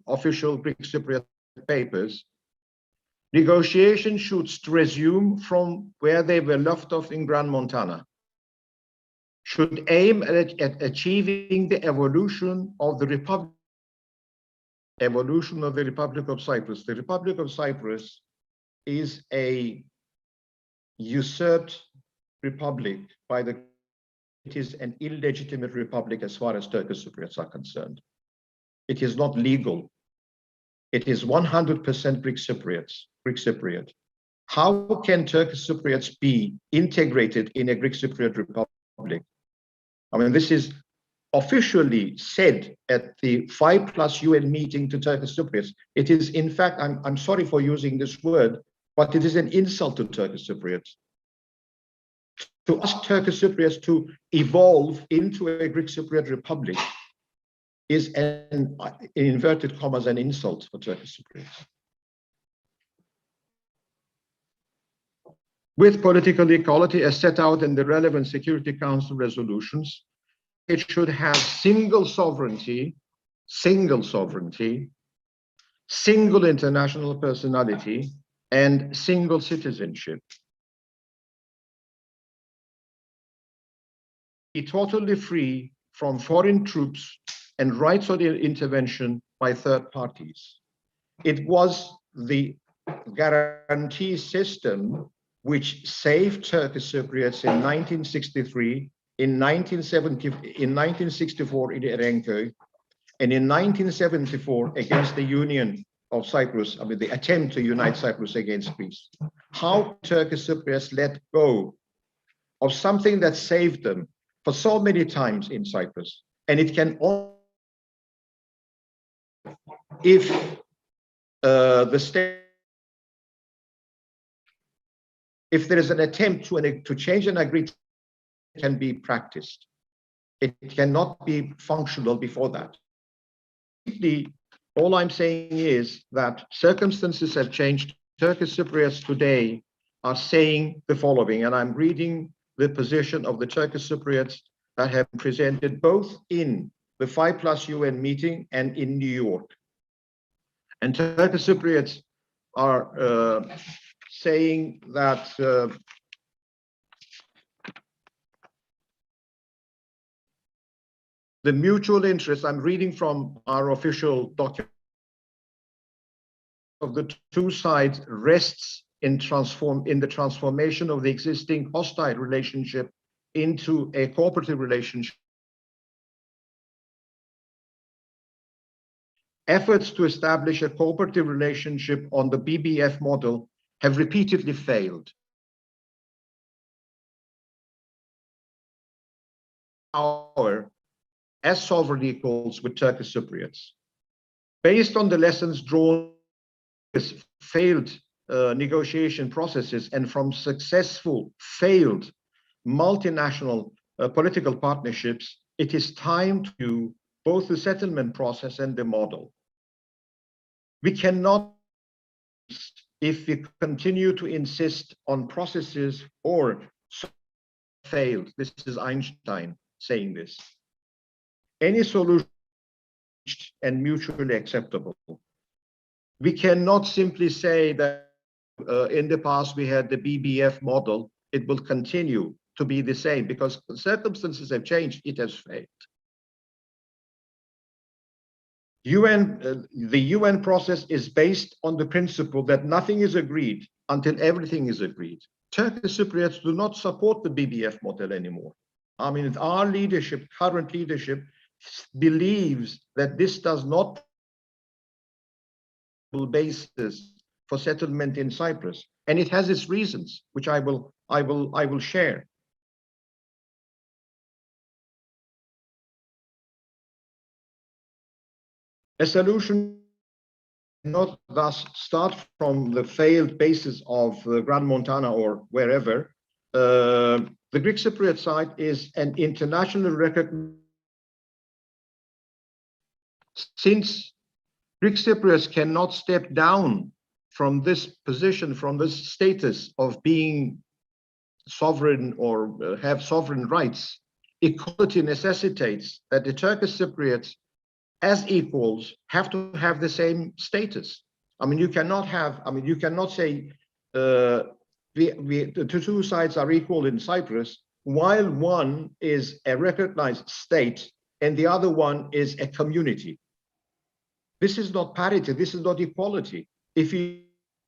official Greek Cypriot papers. Negotiations should resume from where they were left off in Grand Montana. Should aim at achieving the evolution of the Republic of Cyprus. The Republic of Cyprus is a usurped republic by the. It is an illegitimate republic as far as Turkish Cypriots are concerned. It is not legal. It is 100% Greek Cypriot. How can Turkish Cypriots be integrated in a Greek Cypriot republic? I mean, this is officially said at the 5+ UN meeting to Turkish Cypriots. It is, in fact, I'm sorry for using this word, but it is an insult to Turkish Cypriots. To ask Turkish Cypriots to evolve into a Greek Cypriot republic is an, in inverted commas, an insult for Turkish Cypriots. With political equality as set out in the relevant Security Council resolutions, it should have single sovereignty, single international personality, and single citizenship. Be totally free from foreign troops and rights of intervention by third parties. It was the guarantee system which saved Turkish Cypriots in 1963, in 1964 in Erenköy, and in 1974 against the Union of Cyprus, I mean the attempt to unite Cyprus against Greece. How Turkish Cypriots let go of something that saved them for so many times in Cyprus, and it can only if the state, if there is an attempt to change an agreement, it can be practiced. It cannot be functional before that. All I'm saying is that circumstances have changed. Turkish Cypriots today are saying the following, and I'm reading the position of the Turkish Cypriots that have presented both in the 5+ UN meeting and in New York. And Turkish Cypriots are saying that the mutual interest, I'm reading from our official document, of the two sides rests in the transformation of the existing hostile relationship into a cooperative relationship. Efforts to establish a cooperative relationship on the BBF model have repeatedly failed. Power as sovereign equals with Turkish Cypriots. Based on the lessons drawn from failed negotiation processes and from successful failed multinational political partnerships, it is time to do both the settlement process and the model. We cannot, if we continue to insist on processes or failed. This is Einstein saying this. Any solution and mutually acceptable. we cannot simply say that in the past we had the BBF model, it will continue to be the same, because circumstances have changed, it has failed. The UN process is based on the principle that nothing is agreed until everything is agreed. Turkish Cypriots do not support the BBF model anymore. I mean, our leadership, current leadership, believes that this does not basis for settlement in Cyprus, and it has its reasons, which I will share. A solution not thus start from the failed basis of Grand Montana or wherever. The Greek Cypriot side is an international record. Since Greek Cypriots cannot step down from this position, from this status of being sovereign or have sovereign rights, equality necessitates that the Turkish Cypriots as equals have to have the same status. I mean, you cannot say the two sides are equal in Cyprus while one is a recognized state and the other one is a community. This is not parity, this is not equality. If you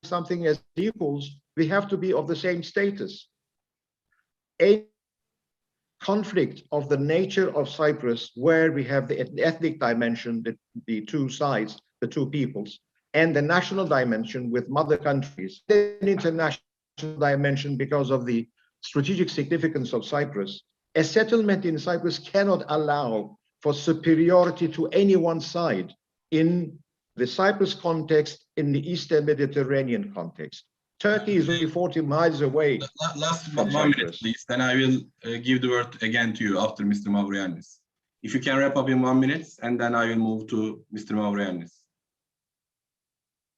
something as equals, we have to be of the same status. A conflict of the nature of Cyprus, where we have the ethnic dimension, the two sides, the two peoples, and the national dimension with mother countries, an international dimension because of the strategic significance of Cyprus. A settlement in Cyprus cannot allow for superiority to any one side in the Cyprus context, in the Eastern Mediterranean context. Turkey is only 40 miles away. Last from 1 minute, Cyprus. please. Then I will give the word again to you after Mr. MAVROYANNIS. If you can wrap up in 1 minute, and then I will move to Mr. MAVROYANNIS.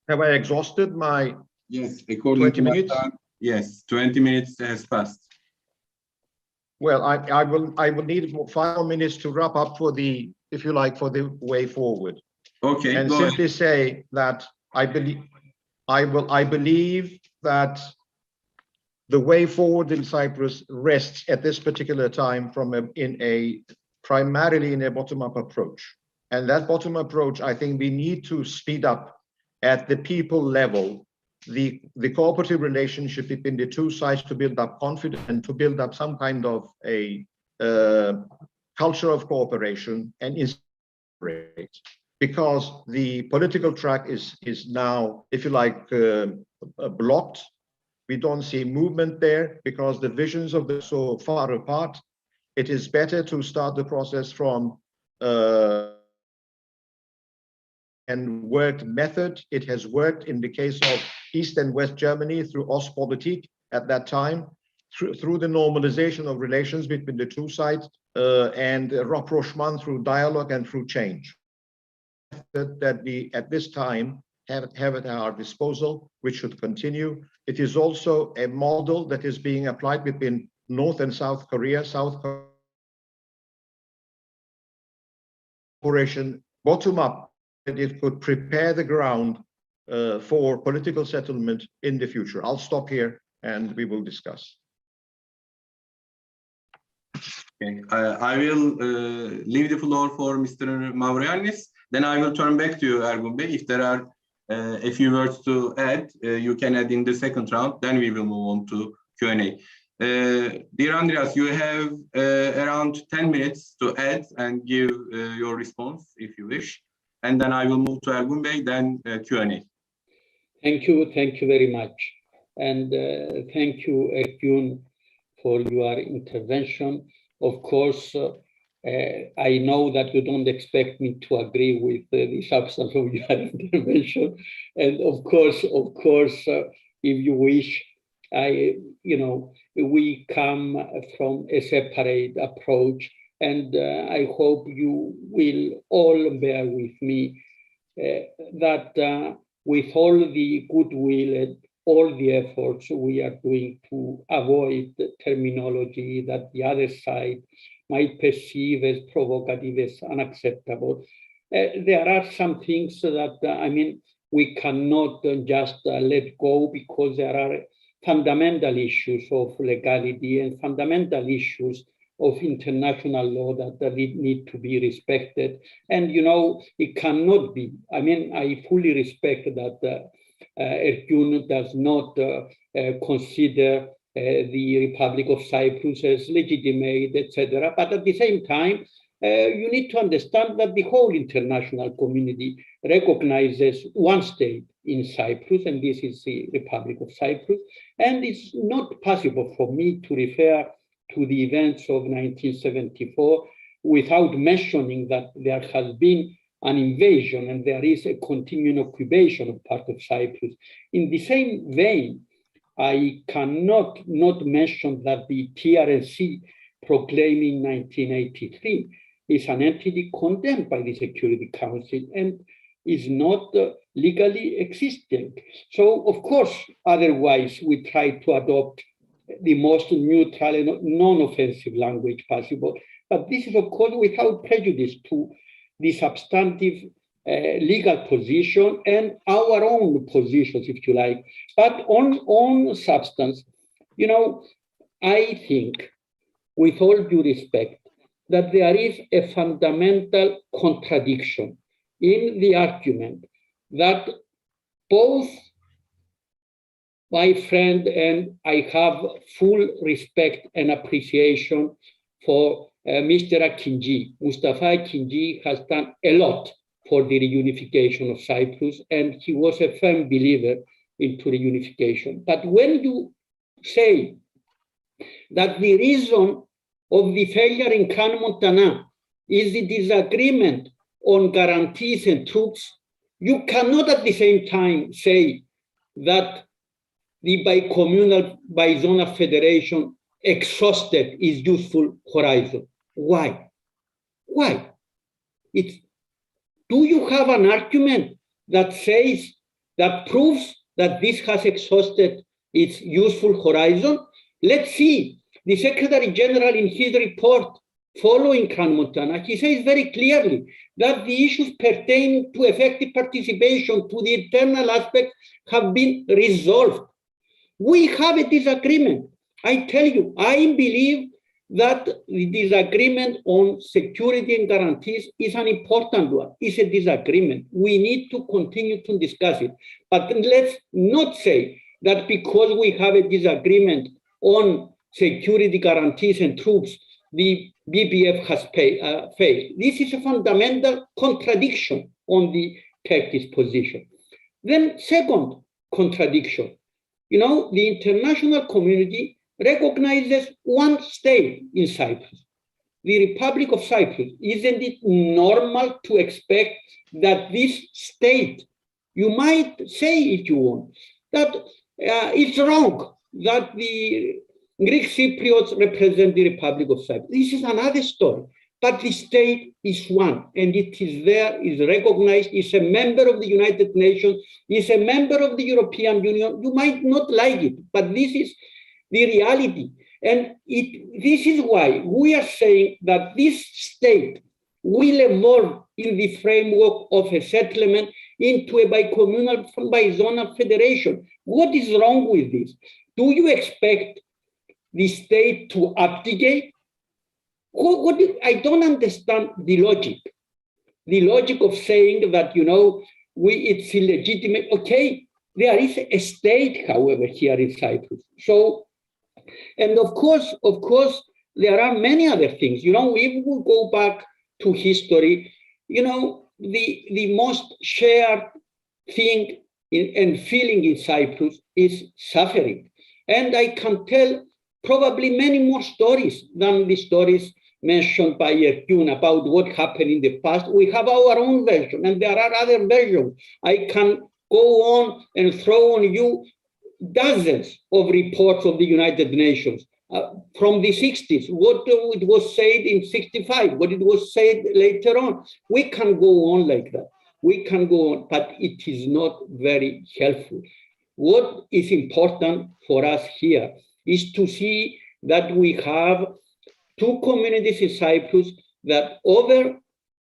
Have I exhausted my Yes, according 20 to my minutes? time, yes, 20 minutes has passed. Well, I will need 5 more minutes to wrap up for the, if you like, for the way forward. Okay, And go simply ahead. say that I believe that the way forward in Cyprus rests at this particular time primarily in a bottom-up approach. And that bottom approach, I think we need to speed up at the people level, the cooperative relationship between the two sides to build up confidence and to build up some kind of a culture of cooperation and integrate. Because the political track is now, if you like, blocked. We don't see movement there because the visions of the so far apart. It is better to start the process from and worked method. It has worked in the case of East and West Germany through Ostpolitik at that time, through the normalization of relations between the two sides and rapprochement through dialogue and through change. That we at this time have at our disposal, which should continue. It is also a model that is being applied between North and South Korea. Cooperation bottom up, that it could prepare the ground for political settlement in the future. I'll stop here and we will discuss. Okay. I will leave the floor for Mr. MAVROYANNIS. Then I will turn back to you, Ergün Bey. If there are a few words to add, you can add in the second round. Then we will move on to Q&A. Dear Andréas, you have around 10 minutes to add and give your response if you wish. And then I will move to Ergün Bey, then Q&A. Thank you very much. And thank you, Ergün, for your intervention. Of course, I know that you don't expect me to agree with the substance of your intervention. And of course, if you wish, we come from a separate approach, and I hope you will all bear with me that with all the goodwill and all the efforts we are doing to avoid the terminology that the other side might perceive as provocative, as unacceptable. There are some things that, we cannot just let go, because there are fundamental issues of legality and fundamental issues of international law that need to be respected. And, you know, it cannot be. I mean, I fully respect that Ergün does not consider the Republic of Cyprus as legitimate, etc. But at the same time, you need to understand that the whole international community recognizes one state in Cyprus, and this is the Republic of Cyprus. And it's not possible for me to refer to the events of 1974 without mentioning that there has been an invasion and there is a continuing occupation of part of Cyprus. In the same vein, I cannot not mention that the TRNC proclaiming 1983 is an entity condemned by the Security Council and is not legally existing. So, of course, otherwise we try to adopt the most neutral and non-offensive language possible. But this is, of course, without prejudice to the substantive legal position and our own positions, if you like. But on substance, you know, I think, with all due respect, that there is a fundamental contradiction in the argument that both my friend and I have full respect and appreciation for Mr. Akinci. Mustafa Akinci has done a lot for the reunification of Cyprus, and he was a firm believer into reunification. But when you say that the reason of the failure in Khan Montana is the disagreement on guarantees and troops, you cannot at the same time say that the bicommunal, bizonal federation exhausted its useful horizon. Why? Why? Do you have an argument that says, that proves that this has exhausted its useful horizon? Let's see. The Secretary General in his report following Khan Montana, he says very clearly that the issues pertaining to effective participation to the internal aspects have been resolved. We have a disagreement. I tell you, I believe that the disagreement on security and guarantees is an important one. It's a disagreement. We need to continue to discuss it. But let's not say that because we have a disagreement on security guarantees and troops, the BBF has failed. This is a fundamental contradiction on the Turkish position. Then second contradiction, you know, the international community recognizes one state in Cyprus, the Republic of Cyprus. Isn't it normal to expect that this state, you might say if you want, that it's wrong that the Greek Cypriots represent the Republic of Cyprus. This is another story. But the state is one, and it is there, is recognized, is a member of the United Nations, is a member of the European Union. You might not like it, but this is the reality. And this is why we are saying that this state will evolve in the framework of a settlement into a bicommunal, bizonal federation. What is wrong with this? Do you expect the state to abdicate? I don't understand the logic. The logic of saying that, you know, it's illegitimate. Okay, there is a state, however, here in Cyprus. So, and of course, there are many other things. You know, if we go back to history, you know, the most shared thing and feeling in Cyprus is suffering. And I can tell probably many more stories than the stories mentioned by Ergün about what happened in the past. We have our own version, and there are other versions. I can go on and throw on you dozens of reports of the United Nations from the 60s, what it was said in 65, what it was said later on. We can go on like that. We can go on, but it is not very helpful. What is important for us here is to see that we have two communities in Cyprus that over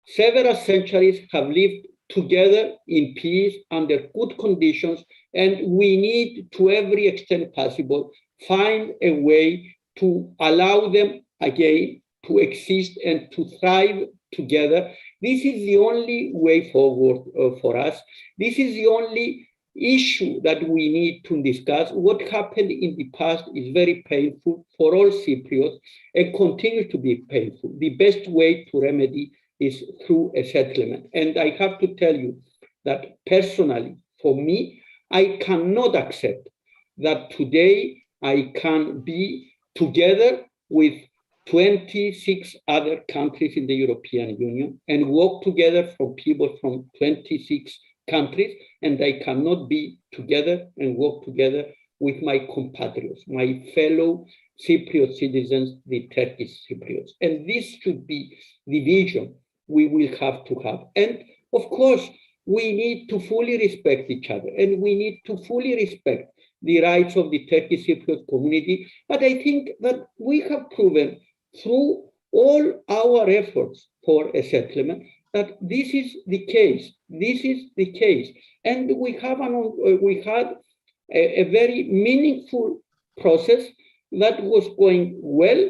several centuries have lived together in peace under good conditions, and we need to every extent possible find a way to allow them again to exist and to thrive together. This is the only way forward for us. This is the only issue that we need to discuss. What happened in the past is very painful for all Cypriots and continues to be painful. The best way to remedy is through a settlement. And I have to tell you that personally, for me, I cannot accept that today I can be together with 26 other countries in the European Union and work together from people from 26 countries, and I cannot be together and work together with my compatriots, my fellow Cypriot citizens, the Turkish Cypriots. And this should be the vision we will have to have. And of course, we need to fully respect each other, and we need to fully respect the rights of the Turkish Cypriot community. But I think that we have proven through all our efforts for a settlement that this is the case. This is the case. And we had a very meaningful process that was going well.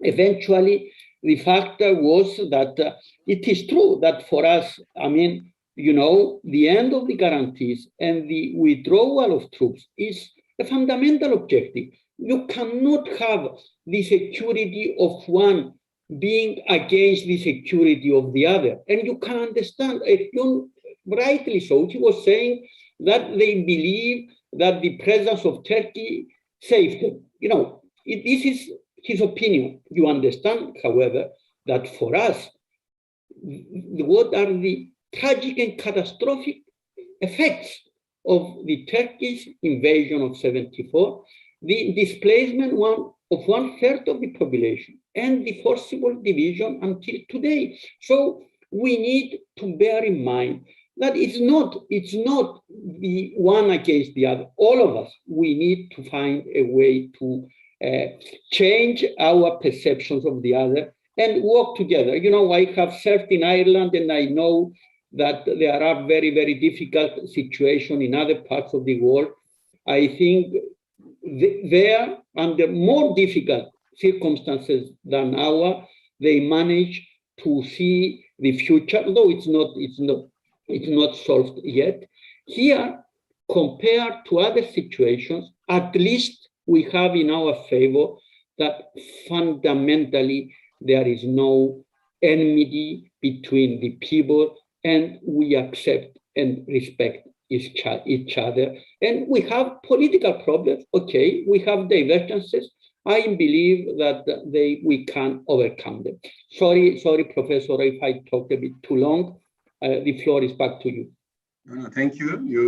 Eventually, the factor was that it is true that for us, I mean, you know, the end of the guarantees and the withdrawal of troops is a fundamental objective. You cannot have the security of one being against the security of the other. And you can understand, Ergün, rightly so, he was saying that they believe that the presence of Turkey saved them. You know, this is his opinion. You understand, however, that for us, what are the tragic and catastrophic effects of the Turkish invasion of 74, the displacement of 1/3 of the population, and the forcible division until today. So we need to bear in mind that it's not the one against the other. All of us, we need to find a way to change our perceptions of the other and work together. You know, I have served in Ireland, and I know that there are very, very difficult situations in other parts of the world. I think there, under more difficult circumstances than ours, they manage to see the future, though it's not solved yet. Here, compared to other situations, at least we have in our favor that fundamentally there is no enmity between the people, and we accept and respect each other. And we have political problems, okay, we have divergences. I believe that we can overcome them. Sorry, Professor, if I talked a bit too long. The floor is back to you. Thank you. You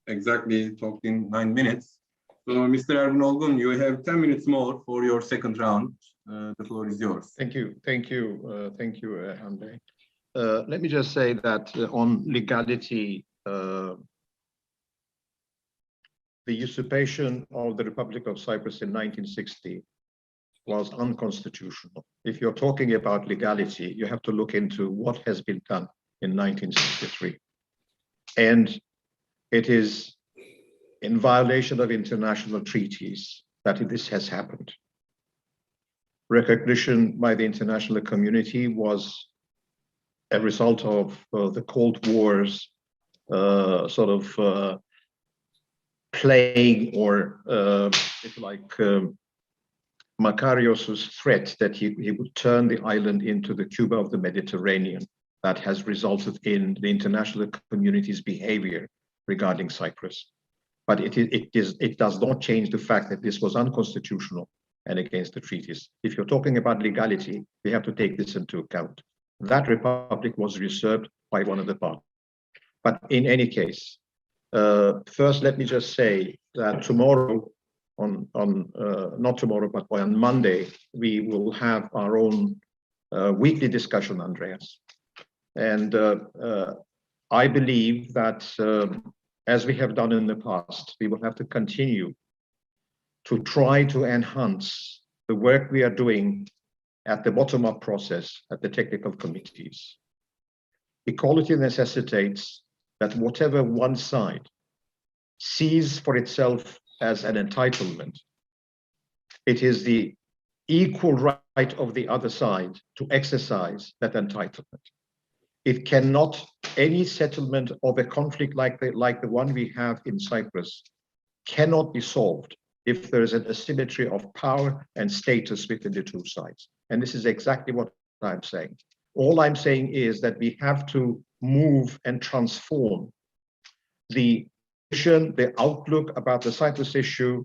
exactly talked in 9 minutes. So, Mr. Ergün, you have 10 minutes more for your second round. The floor is yours. Thank you, André. Let me just say that on legality, the usurpation of the Republic of Cyprus in 1960 was unconstitutional. If you're talking about legality, you have to look into what has been done in 1963. And it is in violation of international treaties that this has happened. Recognition by the international community was a result of the Cold War's playing, or if you like, Makarios's threat that he would turn the island into the Cuba of the Mediterranean. That has resulted in the international community's behavior regarding Cyprus. But it does not change the fact that this was unconstitutional and against the treaties. If you're talking about legality, we have to take this into account. That republic was usurped by one of the parties. But in any case, first, let me just say that tomorrow, not tomorrow, but on Monday, we will have our own weekly discussion, Andréas. And I believe that as we have done in the past, we will have to continue to try to enhance the work we are doing at the bottom-up process, at the technical committees. equality necessitates that whatever one side sees for itself as an entitlement, it is the equal right of the other side to exercise that entitlement. It cannot, any settlement of a conflict like the one we have in Cyprus cannot be solved if there is an asymmetry of power and status between the two sides. And this is exactly what I'm saying. All I'm saying is that we have to move and transform the vision, the outlook about the Cyprus issue,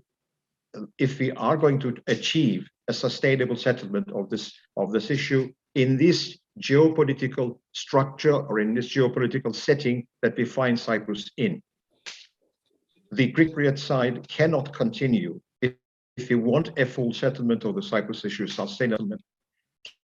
if we are going to achieve a sustainable settlement of this issue in this geopolitical structure or in this geopolitical setting that we find Cyprus in. The Cypriot side cannot continue, if you want a full settlement of the Cyprus issue, sustainable,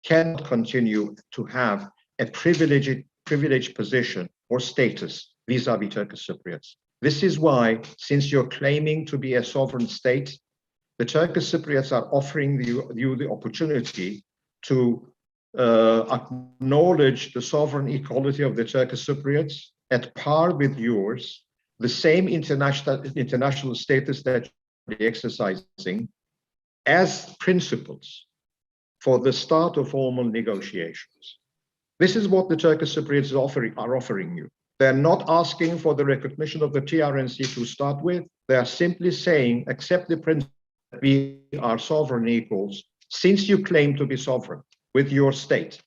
cannot continue to have a privileged position or status vis-a-vis Turkish Cypriots. This is why, since you're claiming to be a sovereign state, the Turkish Cypriots are offering you the opportunity to acknowledge the sovereign equality of the Turkish Cypriots at par with yours, the same international status that you're exercising as principles for the start of formal negotiations. This is what the Turkish Cypriots are offering you. They're not asking for the recognition of the TRNC to start with. They are simply saying, accept the principle that we are sovereign equals, since you claim to be sovereign with your state.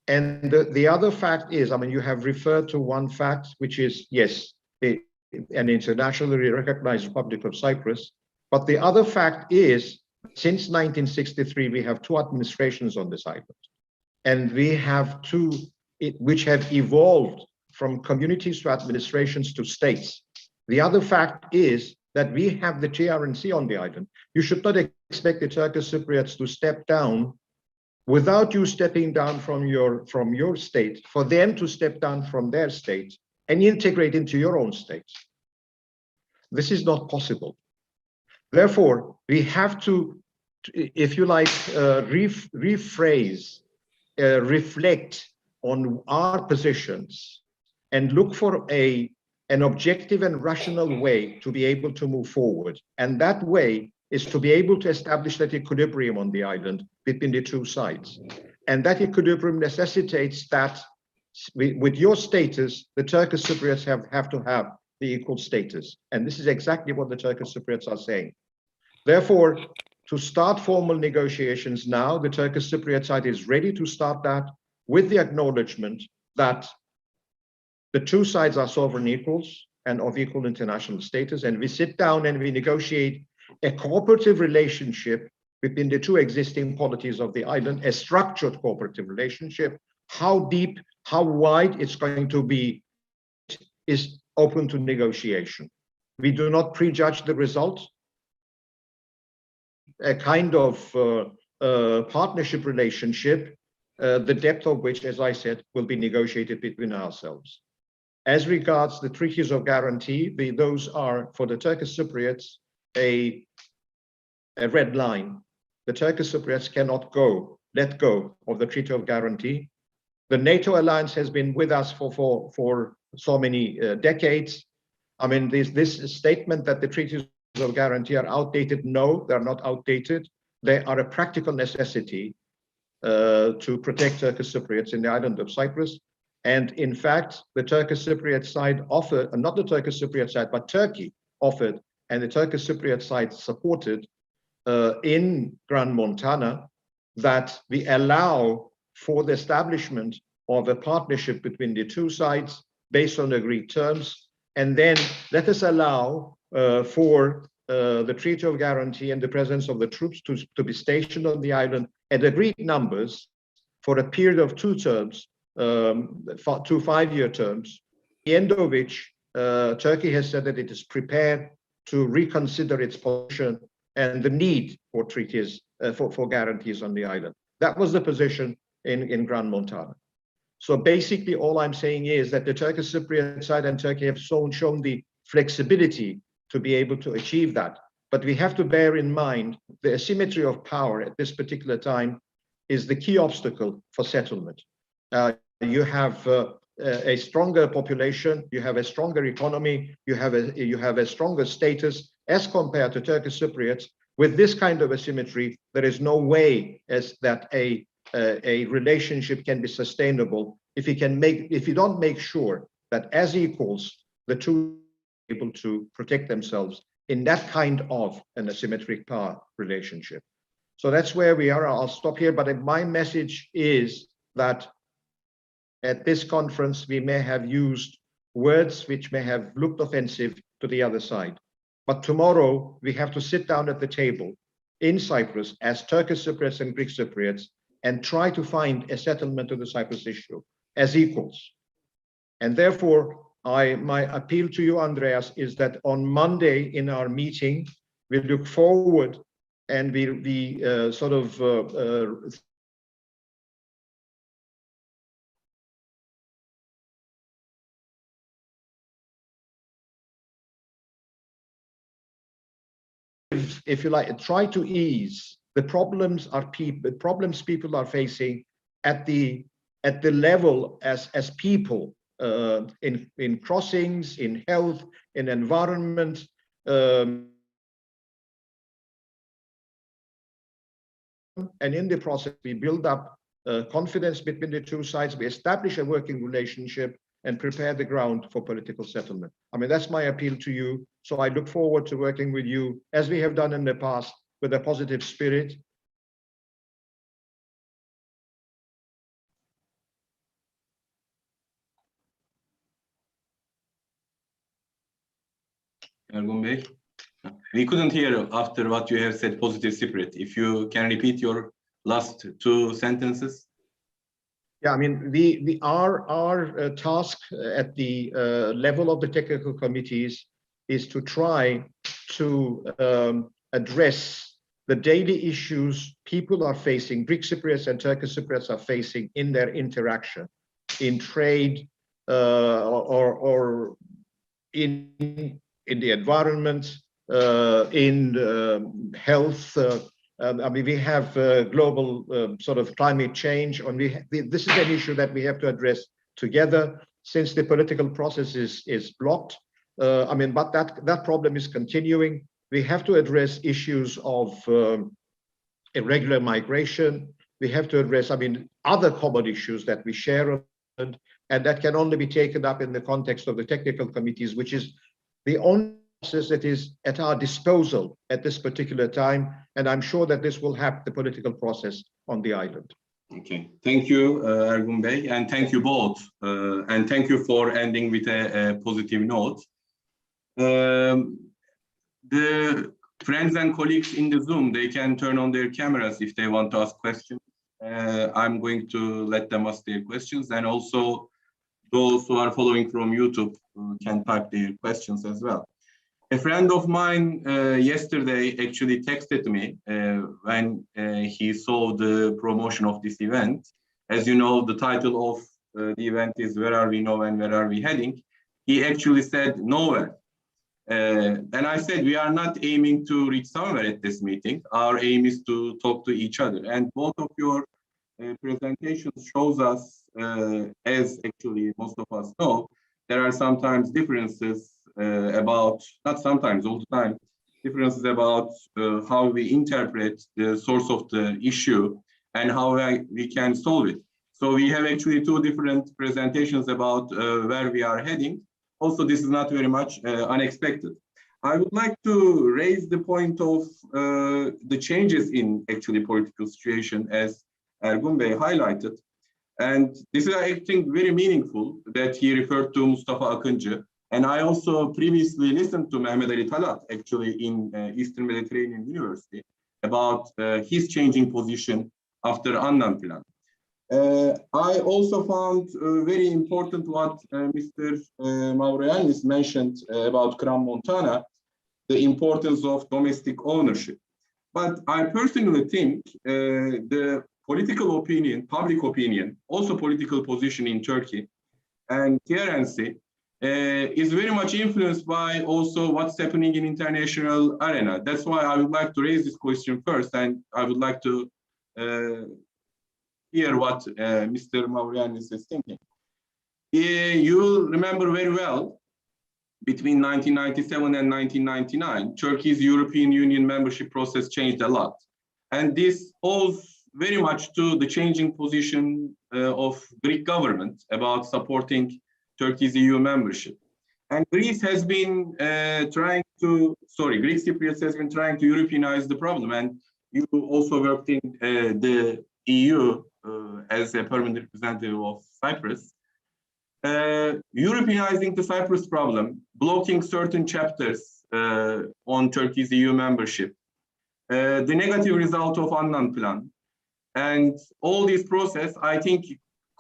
And the other fact is, I mean, you have referred to one fact, which is, yes, an internationally recognized Republic of Cyprus. But the other fact is, since 1963, we have two administrations on this island. And we have two, which have evolved from communities to administrations to states. The other fact is that we have the TRNC on the island. You should not expect the Turkish Cypriots to step down without you stepping down from your state, for them to step down from their state and integrate into your own state. This is not possible. Therefore, we have to, if you like, rephrase, reflect on our positions and look for an objective and rational way to be able to move forward. And that way is to be able to establish that equilibrium on the island between the two sides. And that equilibrium necessitates that with your status, the Turkish Cypriots have to have the equal status. And this is exactly what the Turkish Cypriots are saying. Therefore, to start formal negotiations now, the Turkish Cypriot side is ready to start that with the acknowledgement that the two sides are sovereign equals and of equal international status, and we sit down and we negotiate a cooperative relationship between the two existing polities of the island, a structured cooperative relationship. How deep, how wide it's going to be is open to negotiation. We do not prejudge the result. A kind of partnership relationship, the depth of which, as I said, will be negotiated between ourselves. As regards the treaties of guarantee, those are, for the Turkish Cypriots, a red line. The Turkish Cypriots cannot let go of the treaty of guarantee. The NATO alliance has been with us for so many decades. I mean, this statement that the treaties of guarantee are outdated, no, they're not outdated. They are a practical necessity to protect Turkish Cypriots in the island of Cyprus. And in fact, the Turkish Cypriot side offered, not the Turkish Cypriot side, but Turkey offered, and the Turkish Cypriot side supported in Grand Montana, that we allow for the establishment of a partnership between the two sides based on agreed terms. And then let us allow for the treaty of guarantee and the presence of the troops to be stationed on the island at agreed numbers for a period of 2 terms, 2 5-year terms, the end of which Turkey has said that it is prepared to reconsider its position and the need for treaties, for guarantees on the island. That was the position in Grand Montana. So basically, all I'm saying is that the Turkish Cypriot side and Turkey have shown the flexibility to be able to achieve that. But we have to bear in mind the asymmetry of power at this particular time is the key obstacle for settlement. You have a stronger population, you have a stronger economy, you have a stronger status as compared to Turkish Cypriots. With this kind of asymmetry, there is no way as that a relationship can be sustainable if you don't make sure that as equals, the two are able to protect themselves in that kind of an asymmetric power relationship. So that's where we are. I'll stop here, but my message is that at this conference, we may have used words which may have looked offensive to the other side. But tomorrow, we have to sit down at the table in Cyprus as Turkish Cypriots and Greek Cypriots and try to find a settlement of the Cyprus issue as equals. And therefore, my appeal to you, Andréas, is that on Monday in our meeting, we look forward and we sort of if you like, try to ease the problems people are facing at the level as people in crossings, in health, in environment. And in the process, we build up confidence between the two sides. We establish a working relationship and prepare the ground for political settlement. I mean, that's my appeal to you. So I look forward to working with you, as we have done in the past, with a positive spirit. Ergün Bey, we couldn't hear after what you have said, positive spirit. If you can repeat your last two sentences. Yeah, I mean, our task at the level of the technical committees is to try to address the daily issues people are facing, Greek Cypriots and Turkish Cypriots are facing in their interaction, in trade or in the environment, in health. I mean, we have global sort of climate change, and this is an issue that we have to address together since the political process is blocked. I mean, but that problem is continuing. We have to address issues of irregular migration. We have to address, I mean, other common issues that we share, and that can only be taken up in the context of the technical committees, which is the only process that is at our disposal at this particular time. And I'm sure that this will help the political process on the island. Okay, thank you, Ergün Bey, and thank you both. And thank you for ending with a positive note. The friends and colleagues in the Zoom, they can turn on their cameras if they want to ask questions. I'm going to let them ask their questions, and also those who are following from YouTube can type their questions as well. A friend of mine yesterday actually texted me when he saw the promotion of this event. As you know, the title of the event is Where Are We Now and Where Are We Heading? He actually said nowhere. And I said, we are not aiming to reach somewhere at this meeting. Our aim is to talk to each other. And both of your presentations shows us, as actually most of us know, there are sometimes differences about, not sometimes, all the time, differences about how we interpret the source of the issue and how we can solve it. So we have actually two different presentations about where we are heading. Also, this is not very much unexpected. I would like to raise the point of the changes in actually political situation, as Ergün Bey highlighted. And this is, I think, very meaningful that he referred to Mustafa Akıncı. And I also previously listened to Mehmet Ali Talat, actually in Eastern Mediterranean University, about his changing position after Annan Plan. I also found very important what Mr. MAVROYANNIS mentioned about Crans Montana, the importance of domestic ownership. But I personally think the political opinion, public opinion, also political position in Turkey and TRNC is very much influenced by also what's happening in international arena. That's why I would like to raise this question first, and I would like to hear what Mr. MAVROYANNIS is thinking. You remember very well, between 1997 and 1999, Turkey's European Union membership process changed a lot. And this owes very much to the changing position of Greek government about supporting Turkey's EU membership. And Greece has been Greek Cypriots has been trying to Europeanize the problem. And you also worked in the EU as a permanent representative of Cyprus. Europeanizing the Cyprus problem, blocking certain chapters on Turkey's EU membership, the negative result of Annan Plan, and all this process, I think,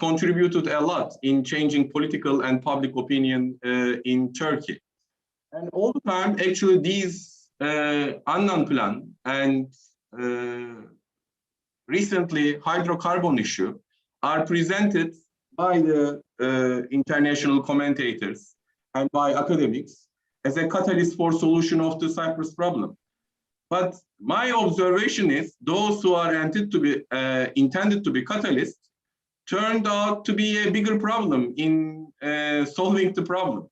contributed a lot in changing political and public opinion in Turkey. And all the time, actually, these Annan Plan and recently hydrocarbon issue are presented by the international commentators and by academics as a catalyst for solution of the Cyprus problem. But my observation is those who are intended to be catalysts turned out to be a bigger problem in solving the problem.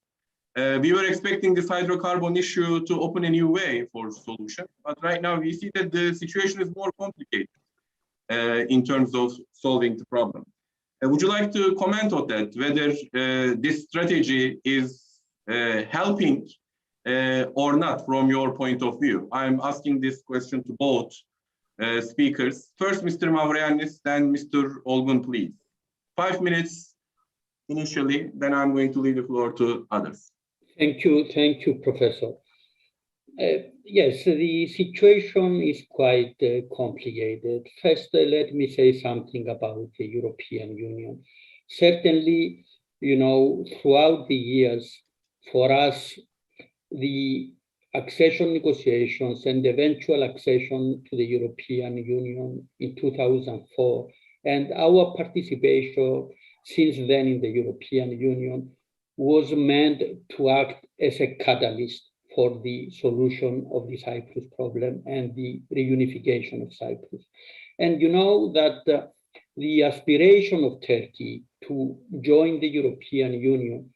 We were expecting this hydrocarbon issue to open a new way for solution, but right now we see that the situation is more complicated in terms of solving the problem. Would you like to comment on that, whether this strategy is helping or not from your point of view? I'm asking this question to both speakers. First, Mr. MAVROYANNIS, then Mr. OLGUN, please. 5 minutes initially, then I'm going to leave the floor to others. Thank you, Professor. Yes, the situation is quite complicated. First, let me say something about the European Union. Certainly, you know, throughout the years, for us, the accession negotiations and eventual accession to the European Union in 2004, and our participation since then in the European Union was meant to act as a catalyst for the solution of the Cyprus problem and the reunification of Cyprus. And you know that the aspiration of Turkey to join the European Union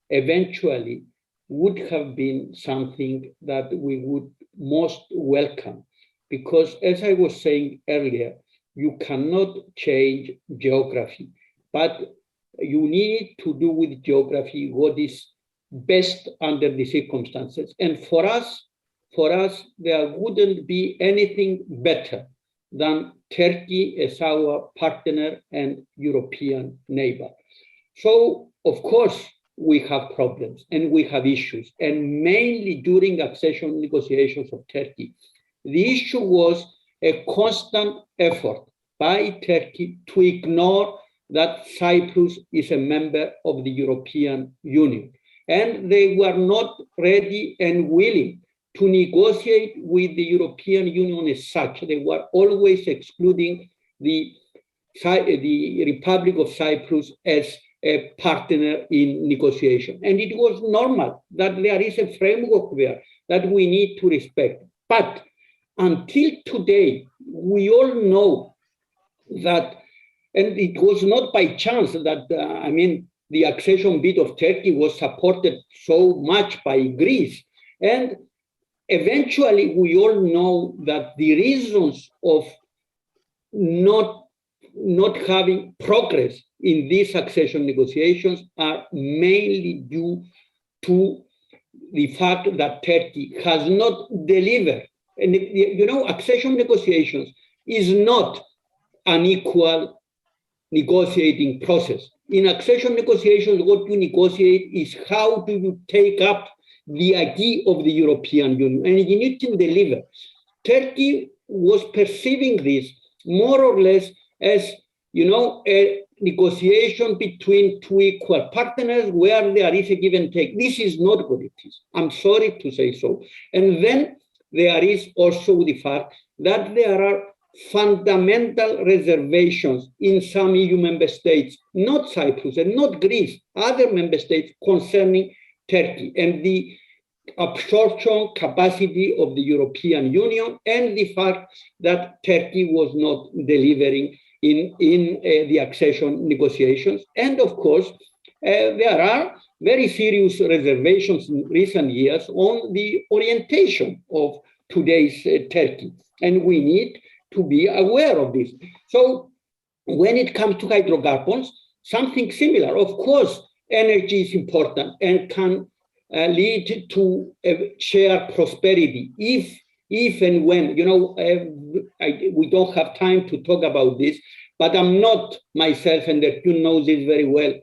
eventually would have been something that we would most welcome, because as I was saying earlier, you cannot change geography, but you need to do with geography what is best under the circumstances. And for us, there wouldn't be anything better than Turkey as our partner and European neighbor. So, of course, we have problems and we have issues. And mainly during accession negotiations of Turkey, the issue was a constant effort by Turkey to ignore that Cyprus is a member of the European Union. And they were not ready and willing to negotiate with the European Union as such. They were always excluding the Republic of Cyprus as a partner in negotiation. And it was normal that there is a framework there that we need to respect. But until today, we all know that, and it was not by chance that, the accession bid of Turkey was supported so much by Greece. And eventually, we all know that the reasons of not having progress in these accession negotiations are mainly due to the fact that Turkey has not delivered. And you know, accession negotiations is not an equal negotiating process. In accession negotiations, what you negotiate is how do you take up the idea of the European Union, and you need to deliver. Turkey was perceiving this more or less as, you know, a negotiation between two equal partners where there is a give and take. This is not what it is. I'm sorry to say so. And then there is also the fact that there are fundamental reservations in some EU member states, not Cyprus and not Greece, other member states concerning Turkey and the absorption capacity of the European Union and the fact that Turkey was not delivering in the accession negotiations. And of course, there are very serious reservations in recent years on the orientation of today's Turkey. And we need to be aware of this. So when it comes to hydrocarbons, something similar. Of course, energy is important and can lead to shared prosperity if and when, we don't have time to talk about this, but I'm not myself, and Ergün knows this very well,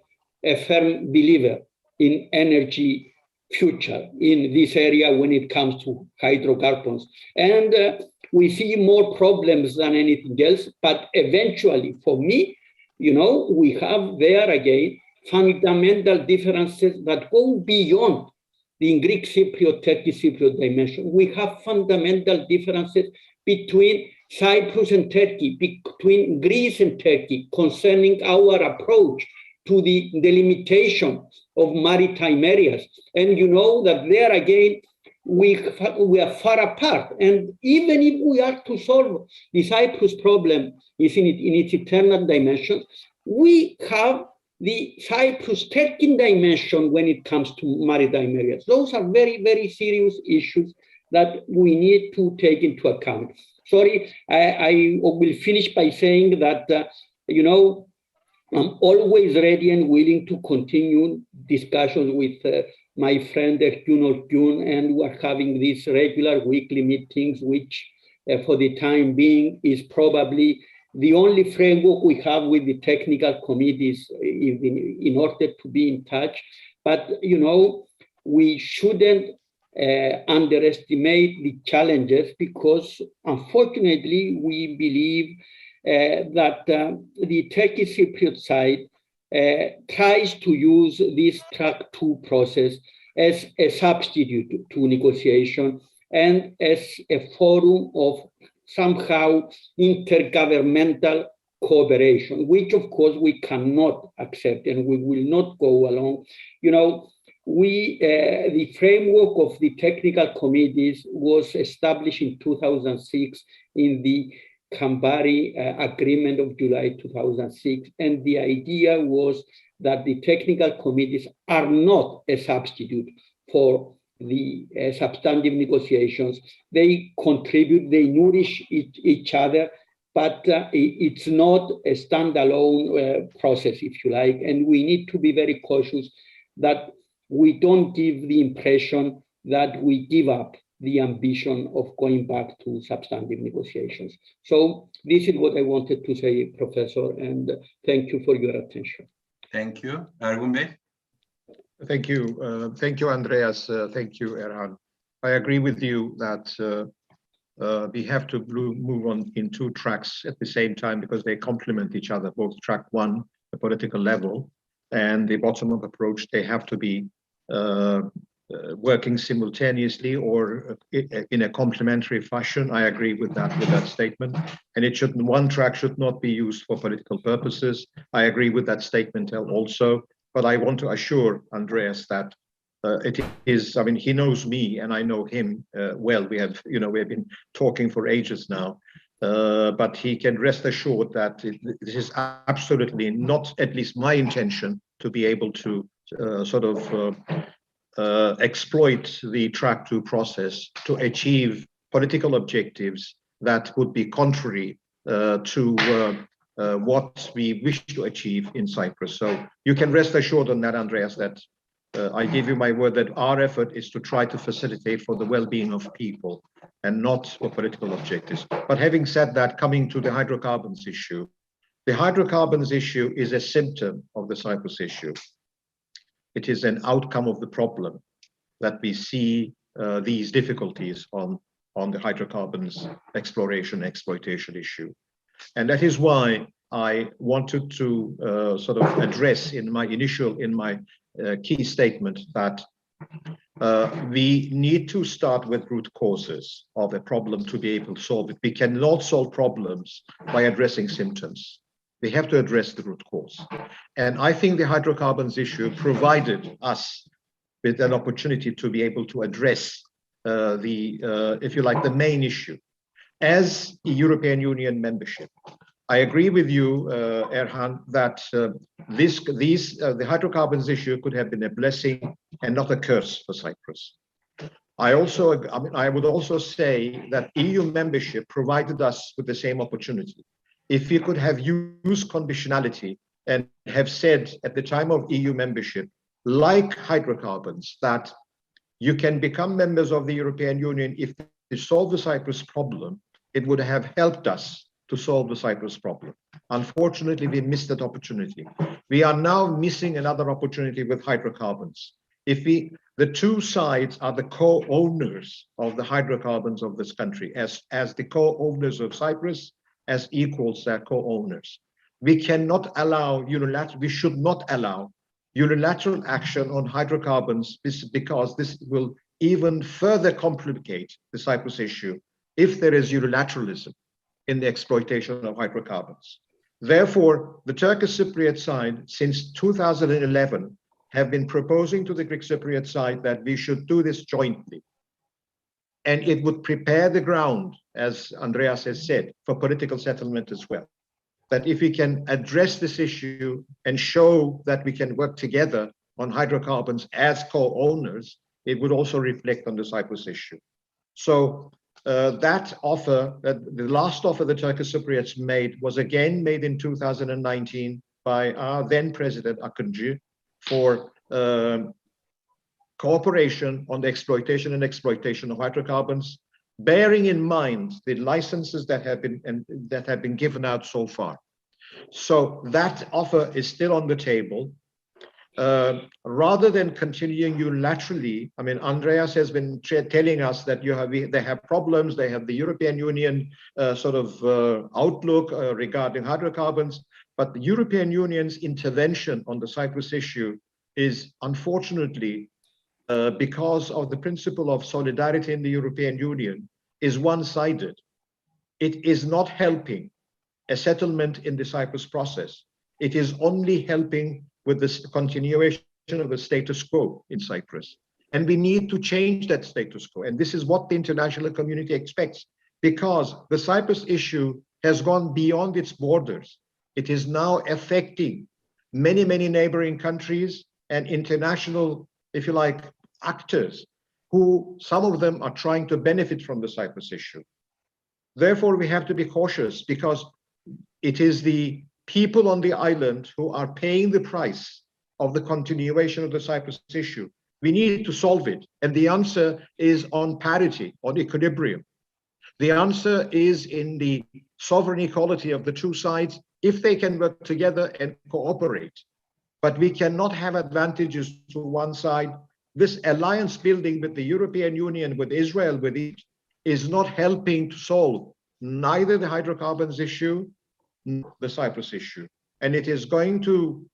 a firm believer in energy future in this area when it comes to hydrocarbons. And we see more problems than anything else, but eventually, for me, we have there again fundamental differences that go beyond the Greek Cypriot, Turkish Cypriot dimension. We have fundamental differences between Cyprus and Turkey, between Greece and Turkey, concerning our approach to the delimitation of maritime areas. And you know that there again, we are far apart. And even if we are to solve the Cyprus problem in its eternal dimension, we have the Cyprus-Turkey dimension when it comes to maritime areas. Those are very, very serious issues that we need to take into account. Sorry, I will finish by saying that, I'm always ready and willing to continue discussions with my friend Ergün, and we're having these regular weekly meetings, which for the time being is probably the only framework we have with the technical committees in order to be in touch. But, we shouldn't underestimate the challenges, because unfortunately, we believe that the Turkish Cypriot side tries to use this track 2 process as a substitute to negotiation and as a forum of somehow intergovernmental cooperation, which of course we cannot accept and we will not go along. The framework of the technical committees was established in 2006 in the Kambari Agreement of July 2006. And the idea was that the technical committees are not a substitute for the substantive negotiations. They contribute, they nourish each other, but it's not a standalone process, if you like. And we need to be very cautious that we don't give the impression that we give up the ambition of going back to substantive negotiations. So this is what I wanted to say, Professor, and thank you for your attention. Thank you. Ergün Bey. Thank you. Thank you, Andreas. Thank you, Erhan. I agree with you that we have to move on in 2 tracks at the same time, because they complement each other. Both track 1, the political level, and the bottom-up approach, they have to be working simultaneously or in a complementary fashion. I agree with that statement. And one track should not be used for political purposes. I agree with that statement also. But I want to assure Andreas that it is, he knows me and I know him well. We have been talking for ages now. But he can rest assured that this is absolutely not, at least my intention, to be able to exploit the track 2 process to achieve political objectives that would be contrary to what we wish to achieve in Cyprus. So you can rest assured on that, Andreas, that I give you my word that our effort is to try to facilitate for the well-being of people and not for political objectives. But having said that, coming to the hydrocarbons issue, the hydrocarbons issue is a symptom of the Cyprus issue. It is an outcome of the problem that we see these difficulties on the hydrocarbons exploration, exploitation issue. And that is why I wanted to address in my key statement that we need to start with root causes of a problem to be able to solve it. We cannot solve problems by addressing symptoms. We have to address the root cause. And I think the hydrocarbons issue provided us with an opportunity to be able to address the main issue. As European Union membership, I agree with you, Erhan, that the hydrocarbons issue could have been a blessing and not a curse for Cyprus. I would also say that EU membership provided us with the same opportunity. If we could have used conditionality and have said at the time of EU membership, like hydrocarbons, that you can become members of the European Union if you solve the Cyprus problem, it would have helped us to solve the Cyprus problem. Unfortunately, we missed that opportunity. We are now missing another opportunity with hydrocarbons. The two sides are the co-owners of the hydrocarbons of this country, as the co-owners of Cyprus, as equals their co-owners. We cannot allow we should not allow unilateral action on hydrocarbons because this will even further complicate the Cyprus issue if there is unilateralism in the exploitation of hydrocarbons. Therefore, the Turkish Cypriot side, since 2011, have been proposing to the Greek Cypriot side that we should do this jointly. And it would prepare the ground, as Andréas has said, for political settlement as well. That if we can address this issue and show that we can work together on hydrocarbons as co-owners, it would also reflect on the Cyprus issue. So that offer, the last offer the Turkish Cypriots made, was again made in 2019 by our then President Akıncı for cooperation on the exploitation of hydrocarbons, bearing in mind the licenses that have been given out so far. So that offer is still on the table. Rather than continuing unilaterally, I mean, Andréas has been telling us that they have problems, they have the European Union outlook regarding hydrocarbons, but the European Union's intervention on the Cyprus issue is unfortunately, because of the principle of solidarity in the European Union, is one-sided. It is not helping a settlement in the Cyprus process. It is only helping with the continuation of the status quo in Cyprus. And we need to change that status quo. And this is what the international community expects, because the Cyprus issue has gone beyond its borders. It is now affecting many, many neighboring countries and international, if you like, actors, who some of them are trying to benefit from the Cyprus issue. Therefore, we have to be cautious, because it is the people on the island who are paying the price of the continuation of the Cyprus issue. We need to solve it. And the answer is on parity, on equilibrium. The answer is in the sovereign equality of the two sides, if they can work together and cooperate. But we cannot have advantages to one side. This alliance building with the European Union, with Israel, with Egypt, is not helping to solve neither the hydrocarbons issue, nor the Cyprus issue. And it is going to,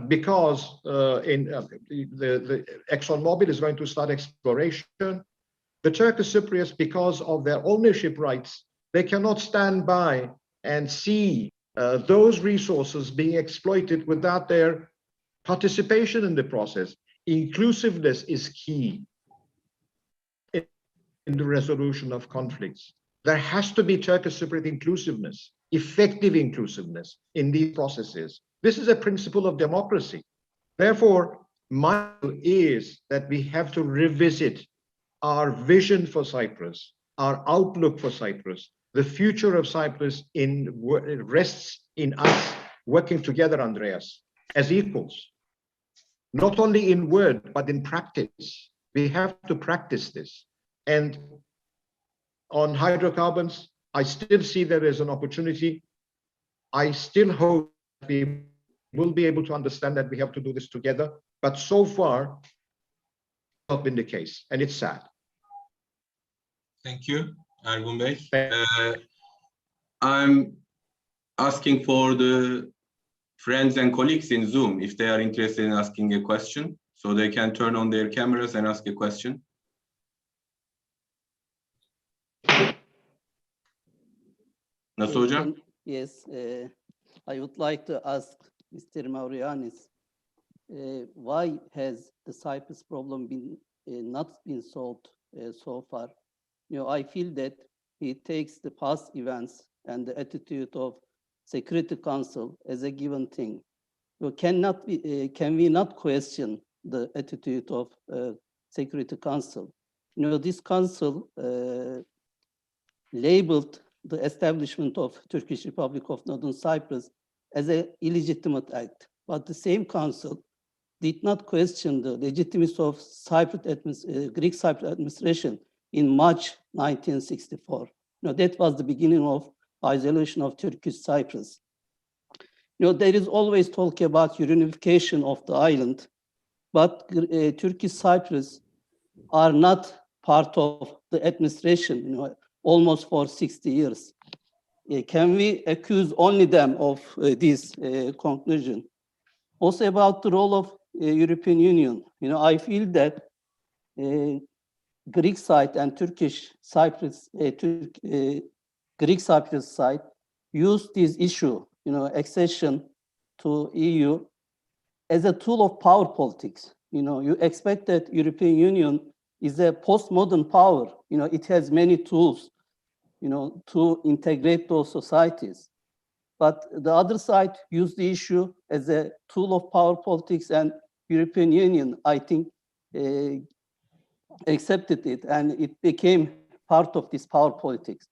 because the ExxonMobil is going to start exploration. The Turkish Cypriots, because of their ownership rights, they cannot stand by and see those resources being exploited without their participation in the process. Inclusiveness is key in the resolution of conflicts. There has to be Turkish Cypriot inclusiveness, effective inclusiveness in these processes. This is a principle of democracy. Therefore, my view is that we have to revisit our vision for Cyprus, our outlook for Cyprus. The future of Cyprus rests in us working together, Andréas, as equals. Not only in word, but in practice. We have to practice this. And on hydrocarbons, I still see there is an opportunity. I still hope we will be able to understand that we have to do this together. But so far, it's not been the case, and it's sad. Thank you, Ergün Bey. I'm asking for the friends and colleagues in Zoom if they are interested in asking a question, so they can turn on their cameras and ask a question. Nasuh Hocam? Yes, I would like to ask Mr. MAVROYANNIS, why has the Cyprus problem not been solved so far? You know, I feel that he takes the past events and the attitude of Security Council as a given thing. can we not question the attitude of Security Council? This council labeled the establishment of Turkish Republic of Northern Cyprus as an illegitimate act, but the same council did not question the legitimacy of Greek Cypriot administration in March 1964. That was the beginning of isolation of Turkish Cyprus. There is always talk about reunification of the island, but Turkish Cypriots are not part of the administration, almost for 60 years. Can we accuse only them of this conclusion? Also about the role of European Union, I feel that Greek side and Turkish Cyprus, Greek Cyprus side used this issue, accession to EU as a tool of power politics. You expect that European Union is a postmodern power. It has many tools, to integrate those societies. But the other side used the issue as a tool of power politics, and European Union, I think, accepted it, and it became part of this power politics.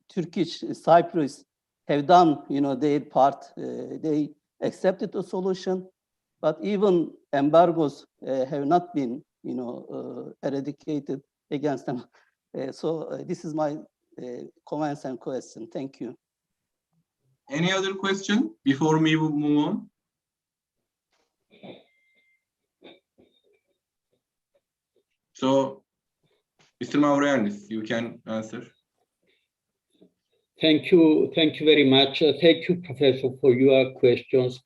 Turkish Cypriots have done, their part. They accepted the solution, but even embargoes have not been, eradicated against them. So this is my comments and question. Thank you. Any other question before we move on? So, Mr. MAVROYANNIS, you can answer. Thank you very much. Thank you, Professor, for your questions.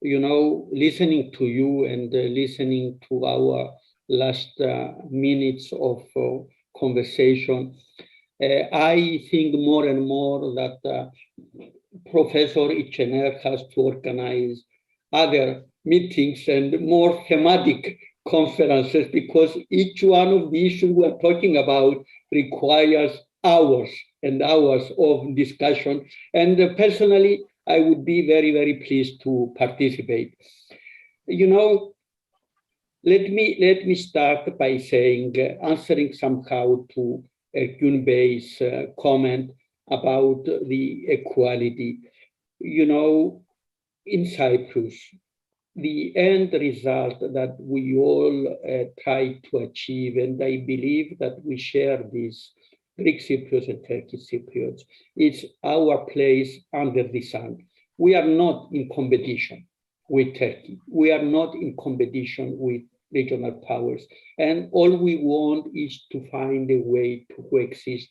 Listening to you and listening to our last minutes of conversation, I think more and more that Professor İçener has to organize other meetings and more thematic conferences, because each one of the issues we're talking about requires hours and hours of discussion. And personally, I would be very, very pleased to participate. Let me start by saying, answering somehow to Ergün Bey's comment about the equality. In Cyprus, the end result that we all try to achieve, and I believe that we share this, Greek Cypriots and Turkish Cypriots, it's our place under the sun. We are not in competition with Turkey. We are not in competition with regional powers. And all we want is to find a way to coexist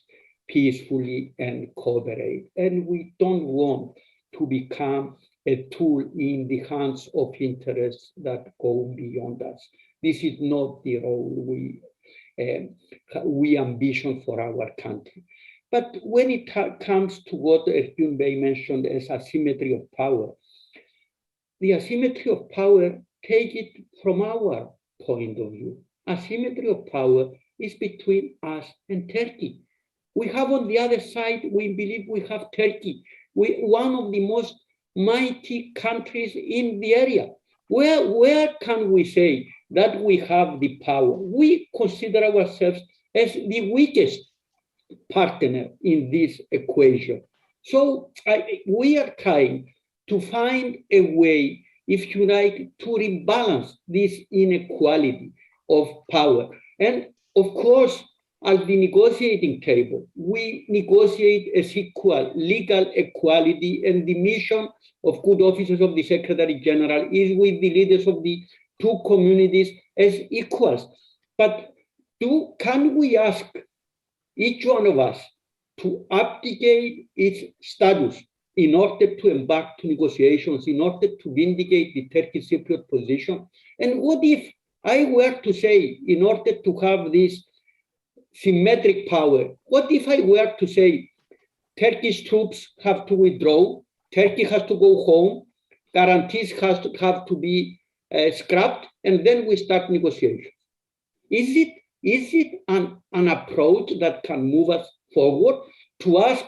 peacefully and cooperate. And we don't want to become a tool in the hands of interests that go beyond us. This is not the role we ambition for our country. But when it comes to what Ergün Bey mentioned as asymmetry of power, the asymmetry of power, take it from our point of view. Asymmetry of power is between us and Turkey. We have on the other side, we believe we have Turkey, one of the most mighty countries in the area. Where can we say that we have the power? We consider ourselves as the weakest partner in this equation. So we are trying to find a way, if you like, to rebalance this inequality of power. And of course, at the negotiating table, we negotiate as equal legal equality, and the mission of good officers of the Secretary General is with the leaders of the two communities as equals. But can we ask each one of us to abdicate its status in order to embark to negotiations, in order to vindicate the Turkish Cypriot position? And what if I were to say, in order to have this symmetric power, what if I were to say Turkish troops have to withdraw, Turkey has to go home, guarantees have to be scrapped, and then we start negotiations? Is it an approach that can move us forward, to ask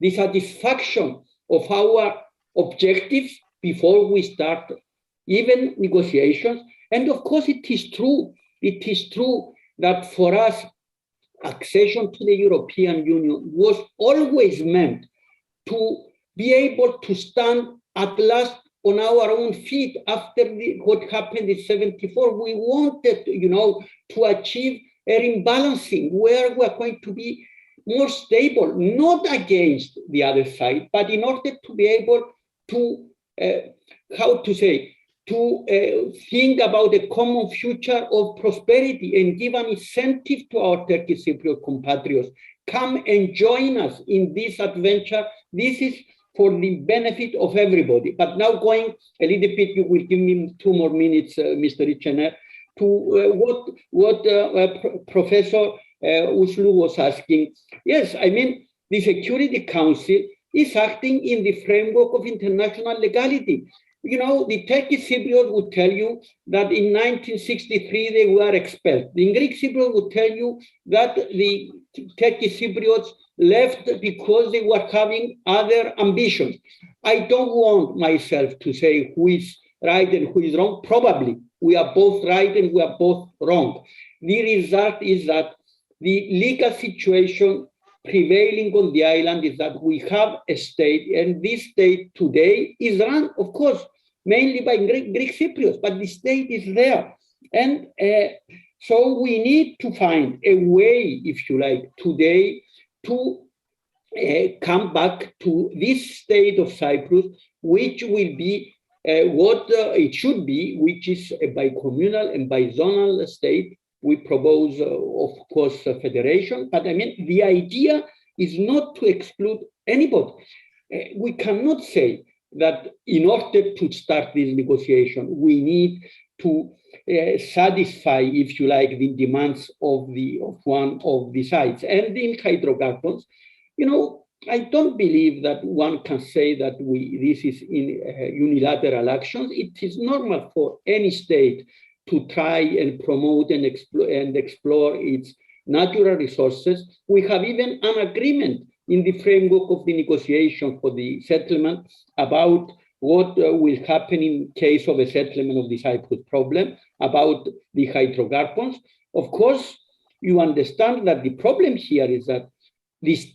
the satisfaction of our objectives before we start even negotiations. And of course, it is true that for us, accession to the European Union was always meant to be able to stand at last on our own feet after what happened in 74. We wanted, to achieve a rebalancing where we're going to be more stable, not against the other side, but in order to be able to, think about a common future of prosperity and give an incentive to our Turkish Cypriot compatriots. Come and join us in this adventure. This is for the benefit of everybody. But now going a little bit, you will give me 2 more minutes, Mr. İçener, to what Professor Uslu was asking. Yes, I mean, the Security Council is acting in the framework of international legality. The Turkish Cypriot would tell you that in 1963 they were expelled. The Greek Cypriot would tell you that the Turkish Cypriots left because they were having other ambitions. I don't want myself to say who is right and who is wrong. Probably we are both right and we are both wrong. The result is that the legal situation prevailing on the island is that we have a state, and this state today is run, of course, mainly by Greek Cypriots, but the state is there. And so we need to find a way, if you like, today to come back to this state of Cyprus, which will be what it should be, which is a bicommunal and bizonal state. We propose, of course, a federation, but I mean, the idea is not to exclude anybody. We cannot say that in order to start this negotiation, we need to satisfy, if you like, the demands of one of the sides. And in hydrocarbons, I don't believe that one can say that this is in unilateral actions. It is normal for any state to try and promote and explore its natural resources. We have even an agreement in the framework of the negotiation for the settlement about what will happen in case of a settlement of the Cyprus problem, about the hydrocarbons. Of course, you understand that the problem here is that this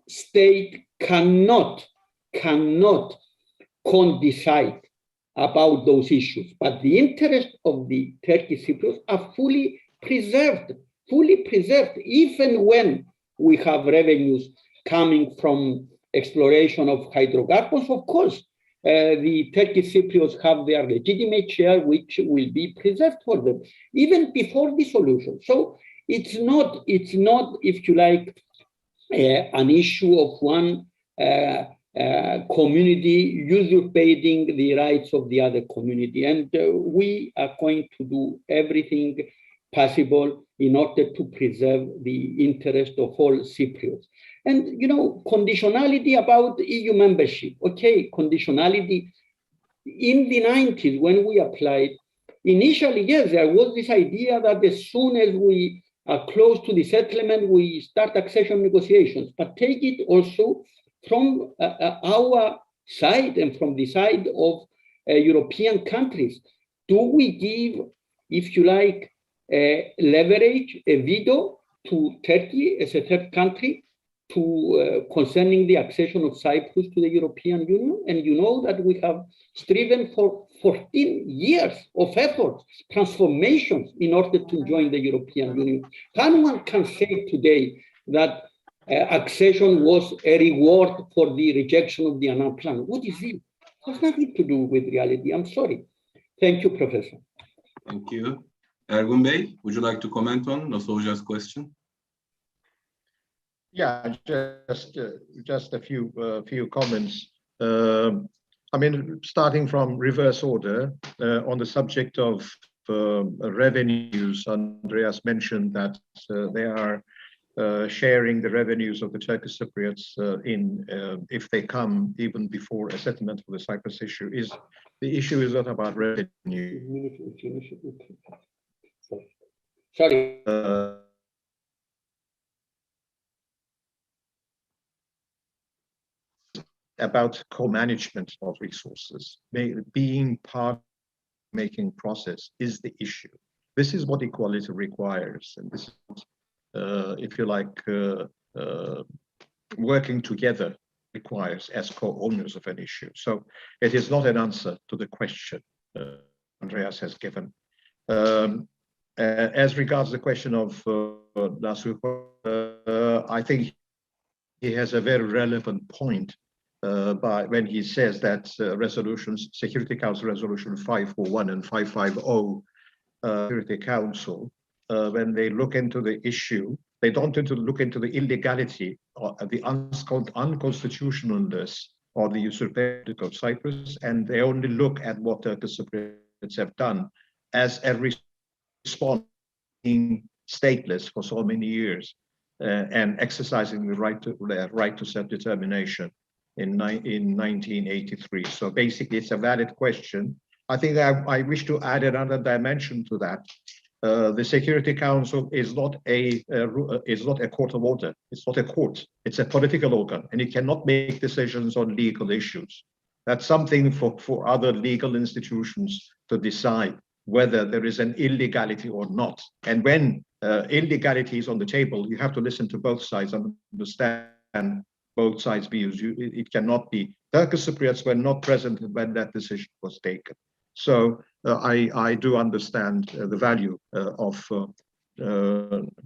state cannot decide about those issues, but the interests of the Turkish Cypriots are fully preserved, even when we have revenues coming from exploration of hydrocarbons. Of course, the Turkish Cypriots have their legitimate share, which will be preserved for them, even before the solution. So it's not, if you like, an issue of one community usurpating the rights of the other community. And we are going to do everything possible in order to preserve the interest of all Cypriots. And, conditionality about EU membership. Okay, conditionality in the 90s when we applied, initially, yes, there was this idea that as soon as we are close to the settlement, we start accession negotiations, but take it also from our side and from the side of European countries. Do we give, if you like, leverage, a veto to Turkey as a third country to concerning the accession of Cyprus to the European Union? And you know that we have striven for 14 years of efforts, transformations in order to join the European Union. One can say today that accession was a reward for the rejection of the Annan Plan. What is it? It has nothing to do with reality. I'm sorry. Thank you, Professor. Thank you. Ergün Bey, would you like to comment on Nasuh's question? Yeah, just a few comments. I mean, starting from reverse order, on the subject of revenues, Andréas mentioned that they are sharing the revenues of the Turkish Cypriots if they come even before a settlement of the Cyprus issue. The issue is not about revenue. Sorry. about co-management of resources. Being part of the making process is the issue. This is what equality requires, and this is what, if you like, working together requires as co-owners of an issue. So it is not an answer to the question Andréas has given. As regards the question of Nasuh, I think he has a very relevant point when he says that resolutions, Security Council Resolution 541 and 550, Security Council, when they look into the issue, they don't look into the illegality or the unconstitutionalness or the usurpation of Cyprus, and they only look at what Turkish Cypriots have done as a response being stateless for so many years and exercising the right to self-determination in 1983. So basically, it's a valid question. I think I wish to add another dimension to that. The Security Council is not a court of order. It's not a court. It's a political organ, and it cannot make decisions on legal issues. That's something for other legal institutions to decide whether there is an illegality or not. And when illegality is on the table, you have to listen to both sides and understand both sides' views. It cannot be. Turkish Cypriots were not present when that decision was taken. So I do understand the value of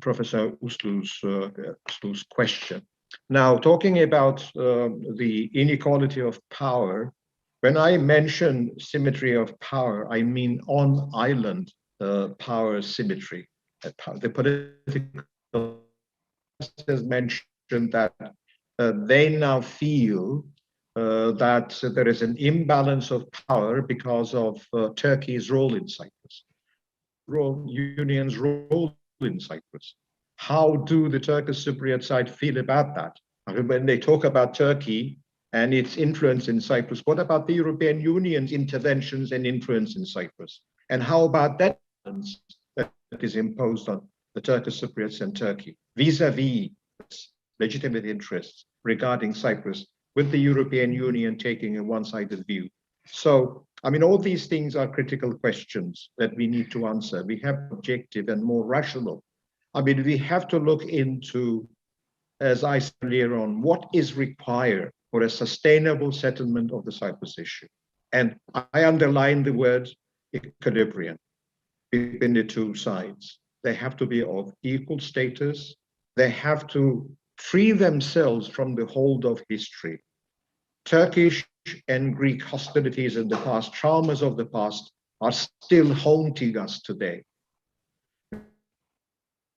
Professor Uslu's question. Now, talking about the inequality of power, when I mention symmetry of power, I mean on-island power symmetry. The political has mentioned that they now feel that there is an imbalance of power because of Turkey's role in Cyprus, Union's role in Cyprus. How do the Turkish Cypriot side feel about that? I mean, when they talk about Turkey and its influence in Cyprus, what about the European Union's interventions and influence in Cyprus? And how about that that is imposed on the Turkish Cypriots and Turkey vis-a-vis legitimate interests regarding Cyprus, with the European Union taking a one-sided view? So, I mean, all these things are critical questions that we need to answer. We have objective and more rational. I mean, we have to look into, as I said earlier on, what is required for a sustainable settlement of the Cyprus issue. And I underline the word equilibrium between the two sides. They have to be of equal status. They have to free themselves from the hold of history. Turkish and Greek hostilities in the past, traumas of the past, are still haunting us today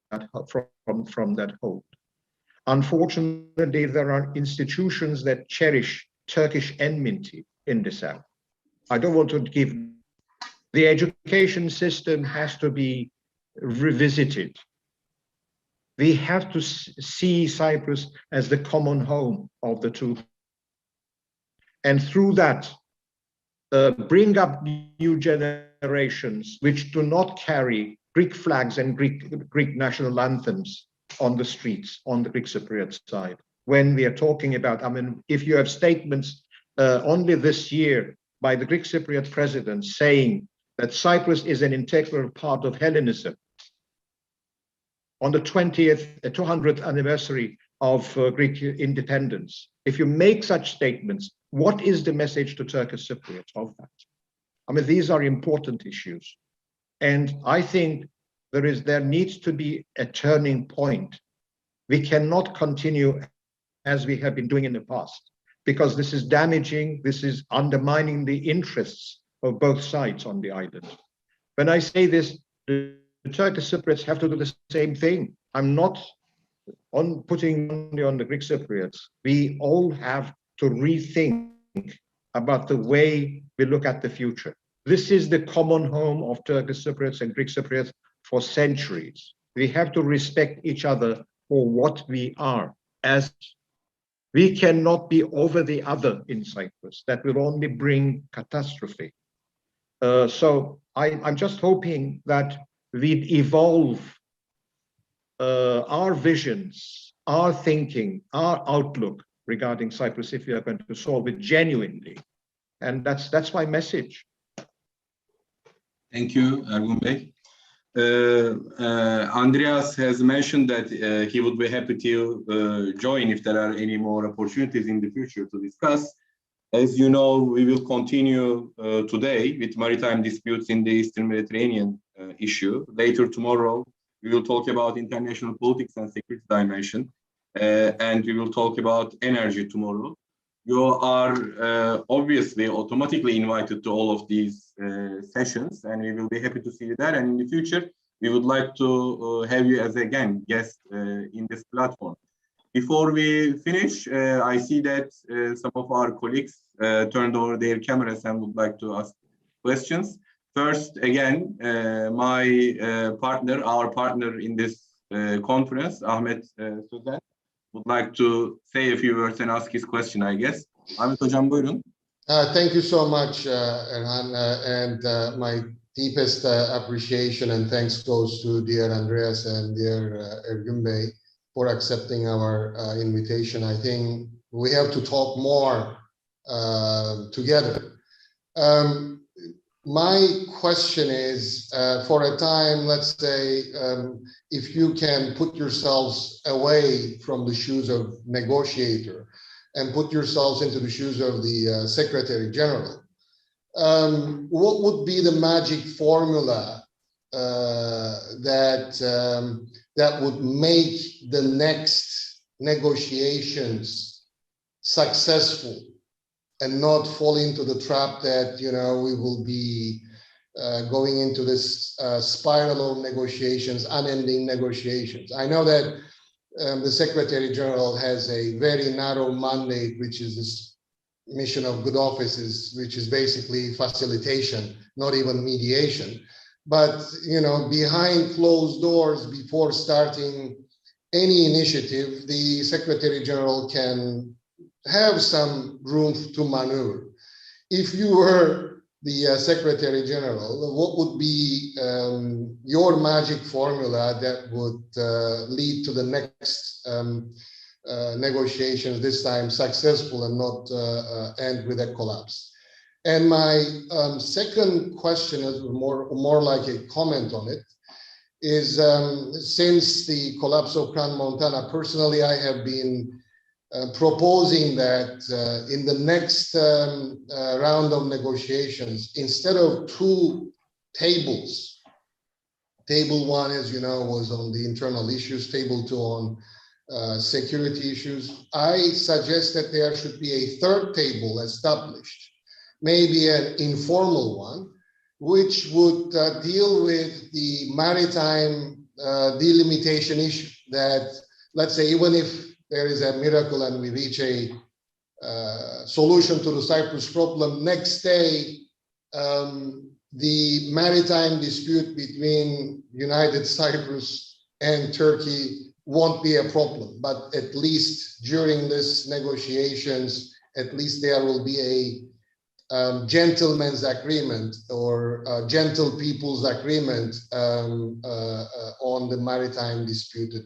from that hold. Unfortunately, there are institutions that cherish Turkish enmity in the South. I don't want to give. The education system has to be revisited. We have to see Cyprus as the common home of the two. And through that, bring up new generations which do not carry Greek flags and Greek national anthems on the streets, on the Greek Cypriot side. When we are talking about, I mean, if you have statements only this year by the Greek Cypriot president saying that Cyprus is an integral part of Hellenism, on the 200th anniversary of Greek independence, if you make such statements, what is the message to Turkish Cypriots of that? I mean, these are important issues. And I think there needs to be a turning point. We cannot continue as we have been doing in the past, because this is damaging, this is undermining the interests of both sides on the island. When I say this, the Turkish Cypriots have to do the same thing. I'm not putting only on the Greek Cypriots. We all have to rethink about the way we look at the future. This is the common home of Turkish Cypriots and Greek Cypriots for centuries. We have to respect each other for what we are. As we cannot be over the other in Cyprus. That will only bring catastrophe. So I'm just hoping that we'd evolve our visions, our thinking, our outlook regarding Cyprus if we are going to solve it genuinely. And that's my message. Thank you, Ergün Bey. Andréas has mentioned that he would be happy to join if there are any more opportunities in the future to discuss. As you know, we will continue today with maritime disputes in the Eastern Mediterranean issue. Later tomorrow, we will talk about international politics and security dimension, and we will talk about energy tomorrow. You are obviously automatically invited to all of these sessions, and we will be happy to see you there. And in the future, we would like to have you as again guest in this platform. Before we finish, I see that some of our colleagues turned over their cameras and would like to ask questions. First, again, our partner in this conference, Ahmet Sözen, would like to say a few words and ask his question, I guess. Ahmet Hocam, buyurun. Thank you so much, Erhan, and my deepest appreciation and thanks goes to dear Andréas and dear Ergün Bey for accepting our invitation. I think we have to talk more together. My question is, for a time, let's say, if you can put yourselves away from the shoes of negotiator and put yourselves into the shoes of the Secretary General, what would be the magic formula that would make the next negotiations successful and not fall into the trap that, you know, we will be going into this spiral of negotiations, unending negotiations? I know that the Secretary General has a very narrow mandate, which is this mission of good offices, which is basically facilitation, not even mediation. But, you know, behind closed doors, before starting any initiative, the Secretary General can have some room to maneuver. If you were the Secretary General, what would be your magic formula that would lead to the next negotiations, this time successful and not end with a collapse? And my second question is more like a comment on it, is since the collapse of Crown Montana, personally, I have been proposing that in the next round of negotiations, instead of two tables, table one, as you know, was on the internal issues, table two on security issues, I suggest that there should be a third table established, maybe an informal one, which would deal with the maritime delimitation issue. That, let's say, even if there is a miracle and we reach a solution to the Cyprus problem, next day the maritime dispute between United Cyprus and Turkey won't be a problem. But at least during this negotiations, at least there will be a gentleman's agreement or gentle people's agreement on the maritime disputed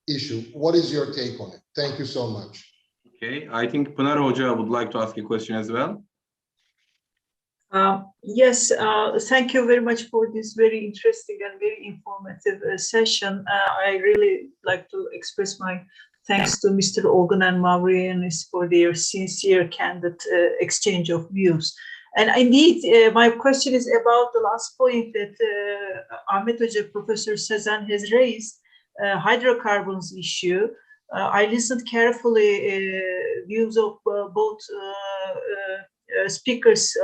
issue. What is your take on it? Thank you so much. Okay, I think Pınar Hoca would like to ask a question as well. Yes, thank you very much for this very interesting and very informative session. I really like to express my thanks to Mr. OLGUN and MAVROYANNIS for their sincere, candid exchange of views. And indeed, my question is about the last point that Ahmet Hoca, Professor Sözen has raised, hydrocarbons issue. I listened carefully views of both speakers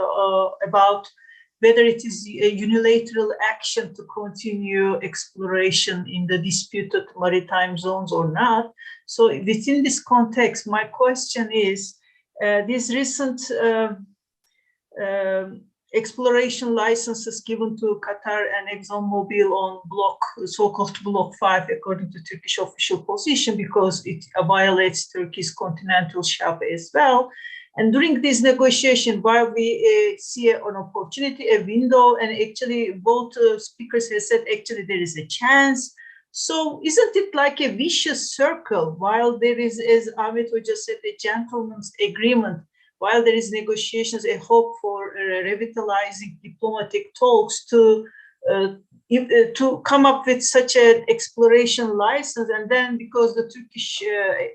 about whether it is a unilateral action to continue exploration in the disputed maritime zones or not. So within this context, my question is, these recent exploration licenses given to Qatar and ExxonMobil on block, so-called Block 5, according to Turkish official position, because it violates Turkey's continental shelf as well. And during this negotiation, while we see an opportunity, a window, and actually both speakers have said actually there is a chance So isn't it like a vicious circle? While there is, as Ahmet Hoca said, a gentleman's agreement, while there is negotiations, a hope for revitalizing diplomatic talks to come up with such an exploration license, and then because the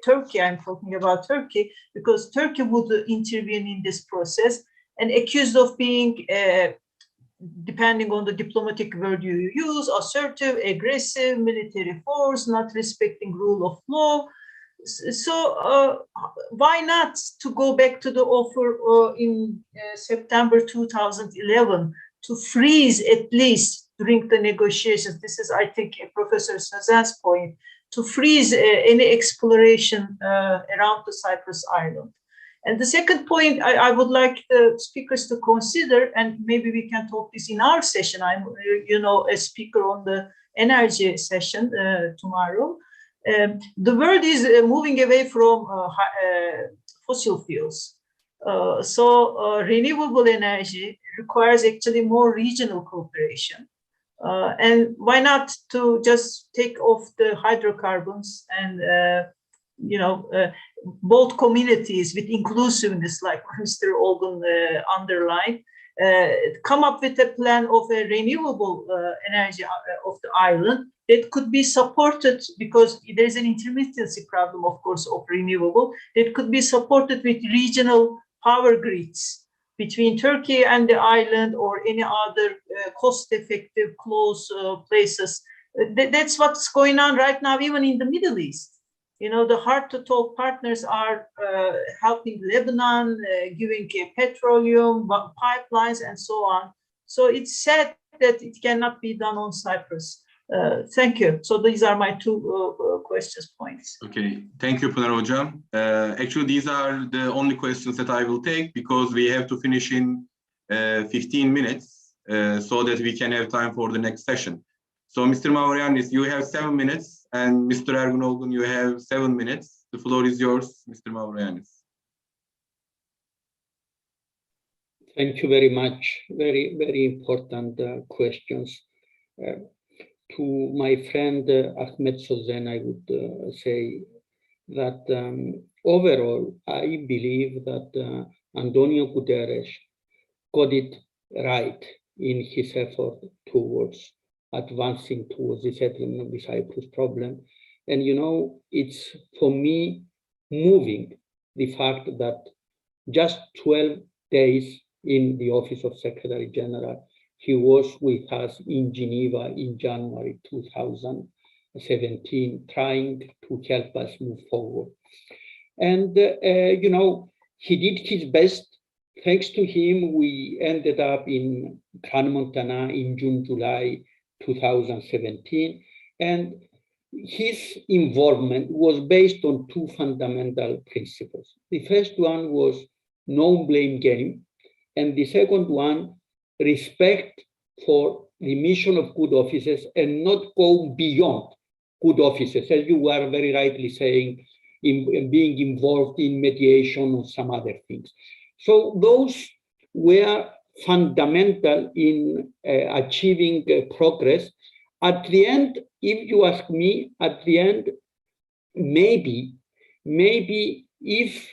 Turkey, I'm talking about Turkey, because Turkey would intervene in this process and accused of being, depending on the diplomatic word you use, assertive, aggressive, military force, not respecting rule of law. So why not to go back to the offer in September 2011 to freeze at least during the negotiations? This is, I think, Professor Sazen's point, to freeze any exploration around the Cyprus island. And the second point I would like the speakers to consider, and maybe we can talk this in our session. I'm, a speaker on the energy session tomorrow. The world is moving away from fossil fuels. So renewable energy requires actually more regional cooperation. And why not to just take off the hydrocarbons and, both communities with inclusiveness, like Mr. Olgun underlined, come up with a plan of a renewable energy of the island that could be supported, because there's an intermittency problem, of course, of renewable, that could be supported with regional power grids between Turkey and the island, or any other cost-effective, close places. That's what's going on right now, even in the Middle East. The hard-to-talk partners are helping Lebanon, giving petroleum, pipelines, and so on. So it's sad that it cannot be done on Cyprus. Thank you. So these are my two points. Okay, thank you, Pınar Hocam. Actually, these are the only questions that I will take, because we have to finish in 15 minutes so that we can have time for the next session. So, Mr. MAVROYANNIS, you have 7 minutes, and Mr. Ergün Olgun, you have 7 minutes. The floor is yours, Mr. MAVROYANNIS. Thank you very much. Very, very important questions. To my friend Ahmet Sozen, I would say that overall, I believe that Antonio Guterres got it right in his effort towards advancing towards the settlement of the Cyprus problem. And it's for me moving the fact that just 12 days in the office of Secretary General, he was with us in Geneva in January 2017, trying to help us move forward. And, he did his best. Thanks to him, we ended up in Gran Montana in June, July 2017. And his involvement was based on two fundamental principles. The first one was no blame game. And the second one, respect for the mission of good officers and not go beyond good officers, as you were very rightly saying, in being involved in mediation or some other things. So those were fundamental in achieving progress. At the end, if you ask me, at the end, maybe if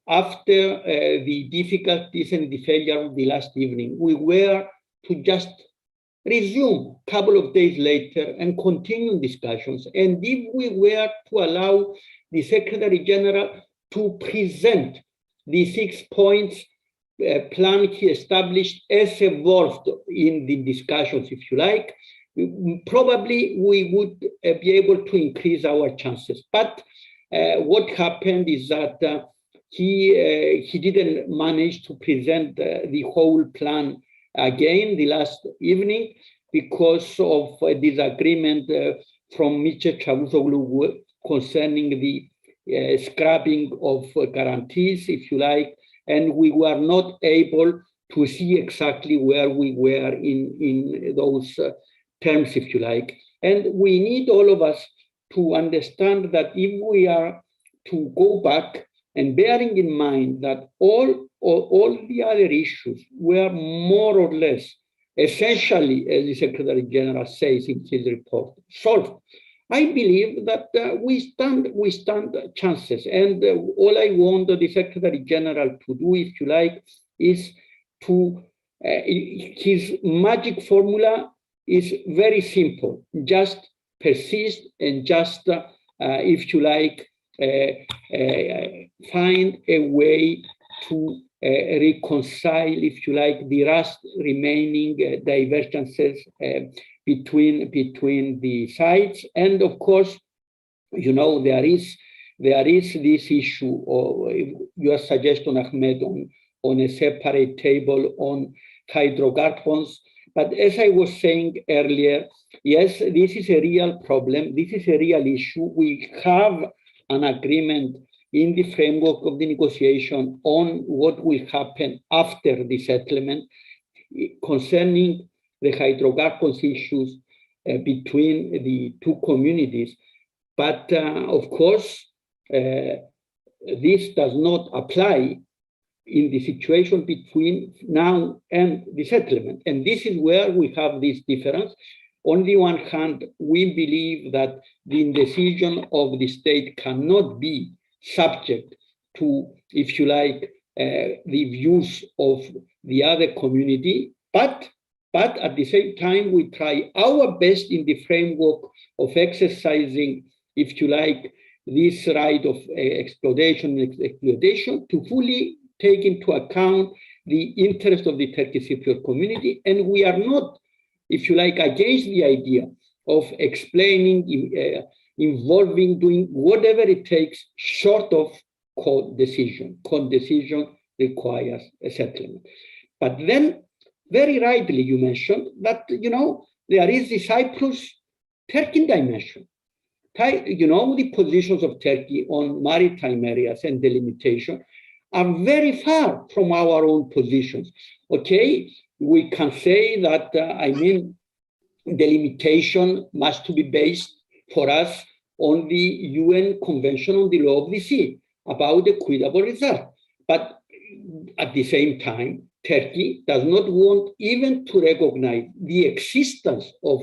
after the difficulties and the failure of the last evening, we were to just resume a couple of days later and continue discussions, and if we were to allow the Secretary General to present the 6 points plan he established as evolved in the discussions, if you like, probably we would be able to increase our chances. But what happened is that he didn't manage to present the whole plan again the last evening because of a disagreement from Mr. Çavuşoğlu concerning the scrapping of guarantees, if you like, and we were not able to see exactly where we were in those terms, if you like. And we need all of us to understand that if we are to go back, and bearing in mind that all the other issues were more or less essentially, as the Secretary General says in his report, solved. I believe that we stand chances, and all I want the Secretary General to do, if you like, is to his magic formula is very simple: just persist and just, if you like, find a way to reconcile, if you like, the last remaining divergences between the sides. And of course, you know, there is this issue of your suggestion, Ahmed, on a separate table on hydrocarbons. But as I was saying earlier, yes, this is a real problem. This is a real issue. We have an agreement in the framework of the negotiation on what will happen after the settlement concerning the hydrocarbons issues between the two communities. But of course, this does not apply in the situation between now and the settlement. And this is where we have this difference. On the one hand, we believe that the indecision of the state cannot be subject to, if you like, the views of the other community, but at the same time, we try our best in the framework of exercising, if you like, this right of exploitation to fully take into account the interest of the Turkish Cypriot community. And we are not, if you like, against the idea of explaining, involving, doing whatever it takes short of court decision. Court decision requires a settlement. But then, very rightly, you mentioned that, you know, there is the Cyprus-Turkey dimension. You know, the positions of Turkey on maritime areas and delimitation are very far from our own positions. Okay, we can say that, delimitation must be based for us on the UN Convention on the Law of the Sea about equitable result. But at the same time, Turkey does not want even to recognize the existence of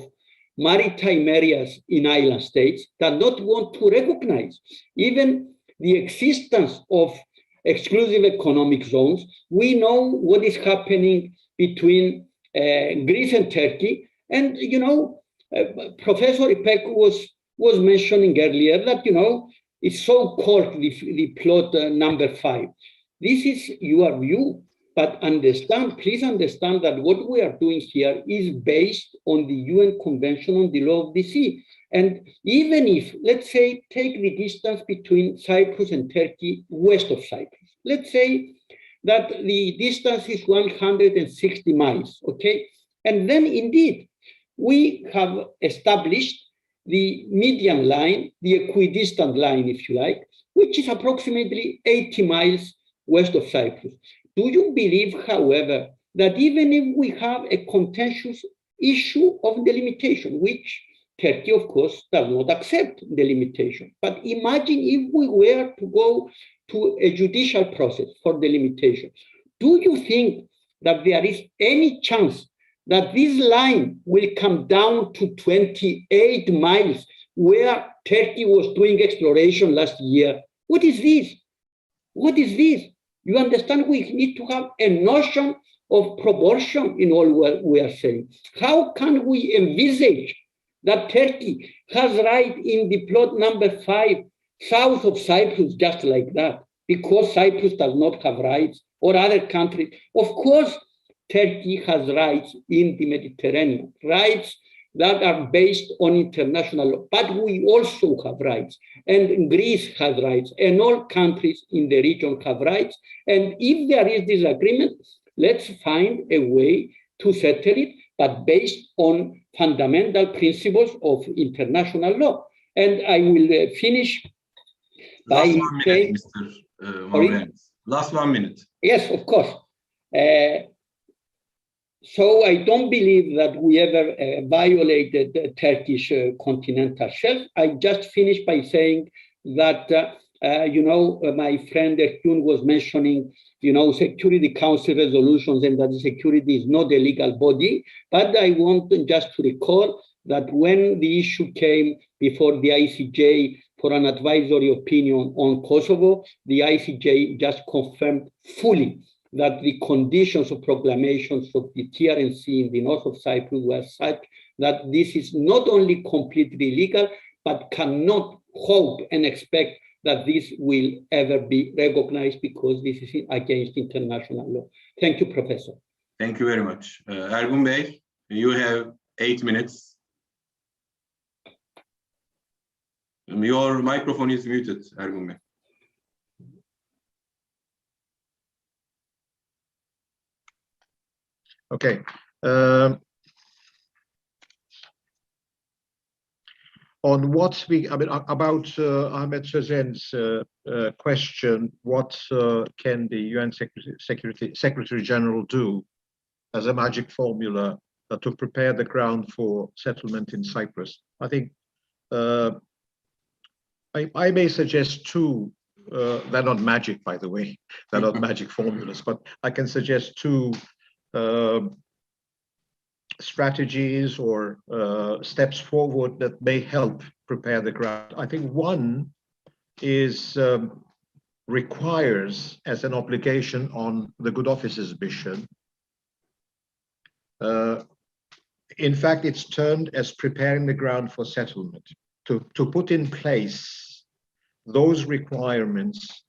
maritime areas in island states, does not want to recognize even the existence of exclusive economic zones. We know what is happening between Greece and Turkey. And, you know, Professor Ipek was mentioning earlier that, you know, it's so-called the plot number 5. This is your view, but please understand that what we are doing here is based on the UN Convention on the Law of the Sea. And even if, let's say, take the distance between Cyprus and Turkey west of Cyprus, let's say that the distance is 160 miles, okay? And then indeed, we have established the median line, the equidistant line, if you like, which is approximately 80 miles west of Cyprus. Do you believe, however, that even if we have a contentious issue of delimitation, which Turkey, of course, does not accept delimitation, but imagine if we were to go to a judicial process for delimitation, do you think that there is any chance that this line will come down to 28 miles where Turkey was doing exploration last year? What is this? What is this? You understand, we need to have a notion of proportion in all what we are saying. How can we envisage that Turkey has right in the plot number 5 south of Cyprus just like that, because Cyprus does not have rights, or other countries? Of course, Turkey has rights in the Mediterranean, rights that are based on international law, but we also have rights, and Greece has rights, and all countries in the region have rights. And if there is disagreement, let's find a way to settle it, but based on fundamental principles of international law. And I will finish by Last 1 minute, saying, Mr. MAVROYANNIS. Last 1 minute. Yes, of course. So I don't believe that we ever violated the Turkish continental shelf. I just finished by saying that My friend Ergün was mentioning, Security Council resolutions and that the security is not a legal body. But I want just to recall that when the issue came before the ICJ for an advisory opinion on Kosovo, the ICJ just confirmed fully that the conditions of proclamations of the TRNC in the north of Cyprus were such that this is not only completely illegal, but cannot hope and expect that this will ever be recognized because this is against international law. Thank you, Professor. Thank you very much. Ergün Bey, you have 8 minutes. Your microphone is muted, Ergün Bey. Okay. On what about Ahmet Sözen's question, what can the UN Secretary General do as a magic formula to prepare the ground for settlement in Cyprus? I think I may suggest two. They're not magic, by the way. They're not magic formulas, but I can suggest two strategies or steps forward that may help prepare the ground. I think one is requires as an obligation on the Good Office's mission. In fact, it's termed as preparing the ground for settlement, to put in place those requirements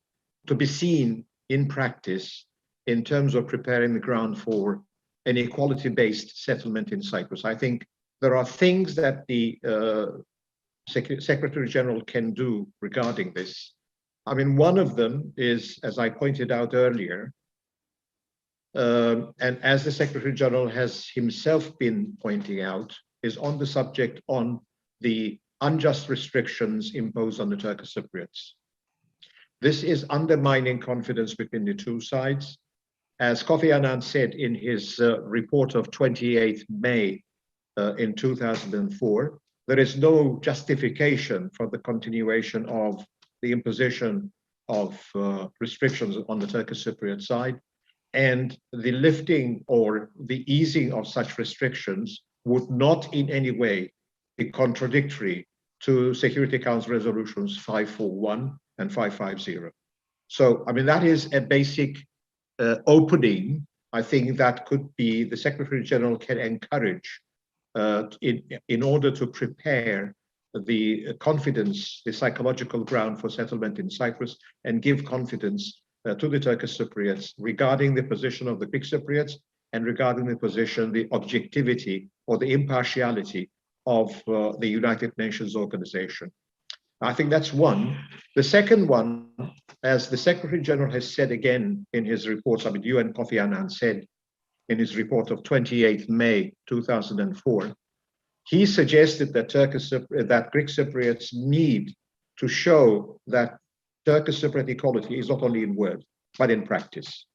to be seen in practice in terms of preparing the ground for an equality-based settlement in Cyprus. I think there are things that the Secretary General can do regarding this. I mean, one of them is, as I pointed out earlier, and as the Secretary General has himself been pointing out, is on the subject on the unjust restrictions imposed on the Turkish Cypriots. This is undermining confidence between the two sides. As Kofi Annan said in his report of 28th May in 2004, there is no justification for the continuation of the imposition of restrictions on the Turkish Cypriot side, and the lifting or the easing of such restrictions would not in any way be contradictory to Security Council resolutions 541 and 550. So, I mean, that is a basic opening, I think, that could be the Secretary General can encourage in order to prepare the confidence, the psychological ground for settlement in Cyprus, and give confidence to the Turkish Cypriots regarding the position of the Greek Cypriots and regarding the position, the objectivity or the impartiality of the United Nations organization. I think that's one. The second one, as the Secretary General has said again in his reports, I mean, UN Kofi Annan said in his report of 28th May 2004, he suggested that Greek Cypriots need to show that Turkish Cypriot equality is not only in word, but in practice.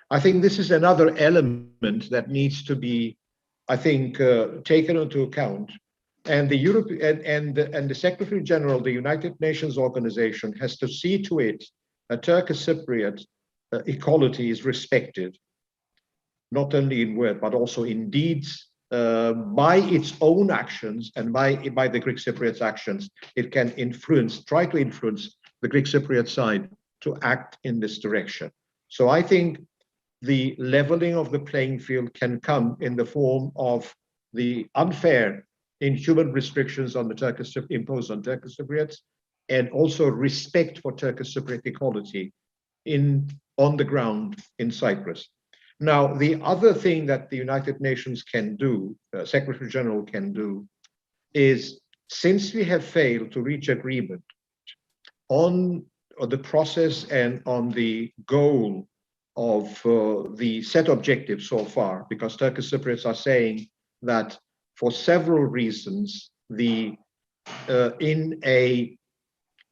I think this is another element that needs to be, I think, taken into account. And the the Secretary General, the United Nations organization, has to see to it that Turkish Cypriot equality is respected, not only in word, but also in deeds, by its own actions and by the Greek Cypriot actions. It can try to influence the Greek Cypriot side to act in this direction. So I think the leveling of the playing field can come in the form of the unfair, inhuman restrictions on the imposed on Turkish Cypriots, and also respect for Turkish Cypriot equality on the ground in Cyprus. Now, the other thing that the United Nations can do, Secretary General can do, is, since we have failed to reach agreement on the process and on the goal of the set objectives so far, because Turkish Cypriots are saying that for several reasons, in a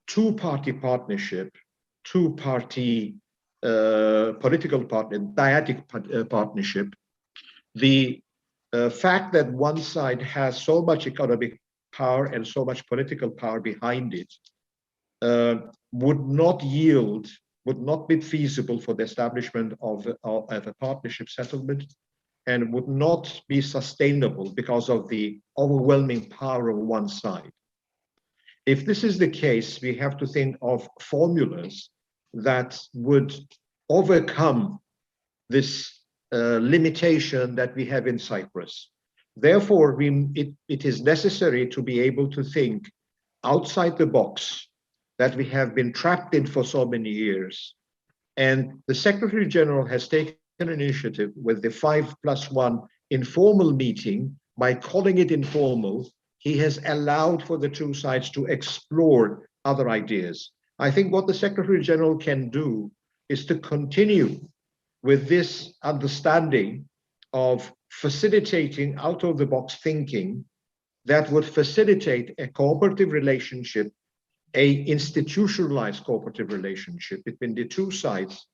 two-party partnership, two-party political partner, dyadic partnership, the fact that one side has so much economic power and so much political power behind it would not yield, would not be feasible for the establishment of a partnership settlement, and would not be sustainable because of the overwhelming power of one side. If this is the case, we have to think of formulas that would overcome this limitation that we have in Cyprus. Therefore, it is necessary to be able to think outside the box that we have been trapped in for so many years. And the Secretary General has taken an initiative with the 5+1 informal meeting. By calling it informal, he has allowed for the two sides to explore other ideas. I think what the Secretary General can do is to continue with this understanding of facilitating out-of-the-box thinking that would facilitate a cooperative relationship, a institutionalized cooperative relationship between the two sides,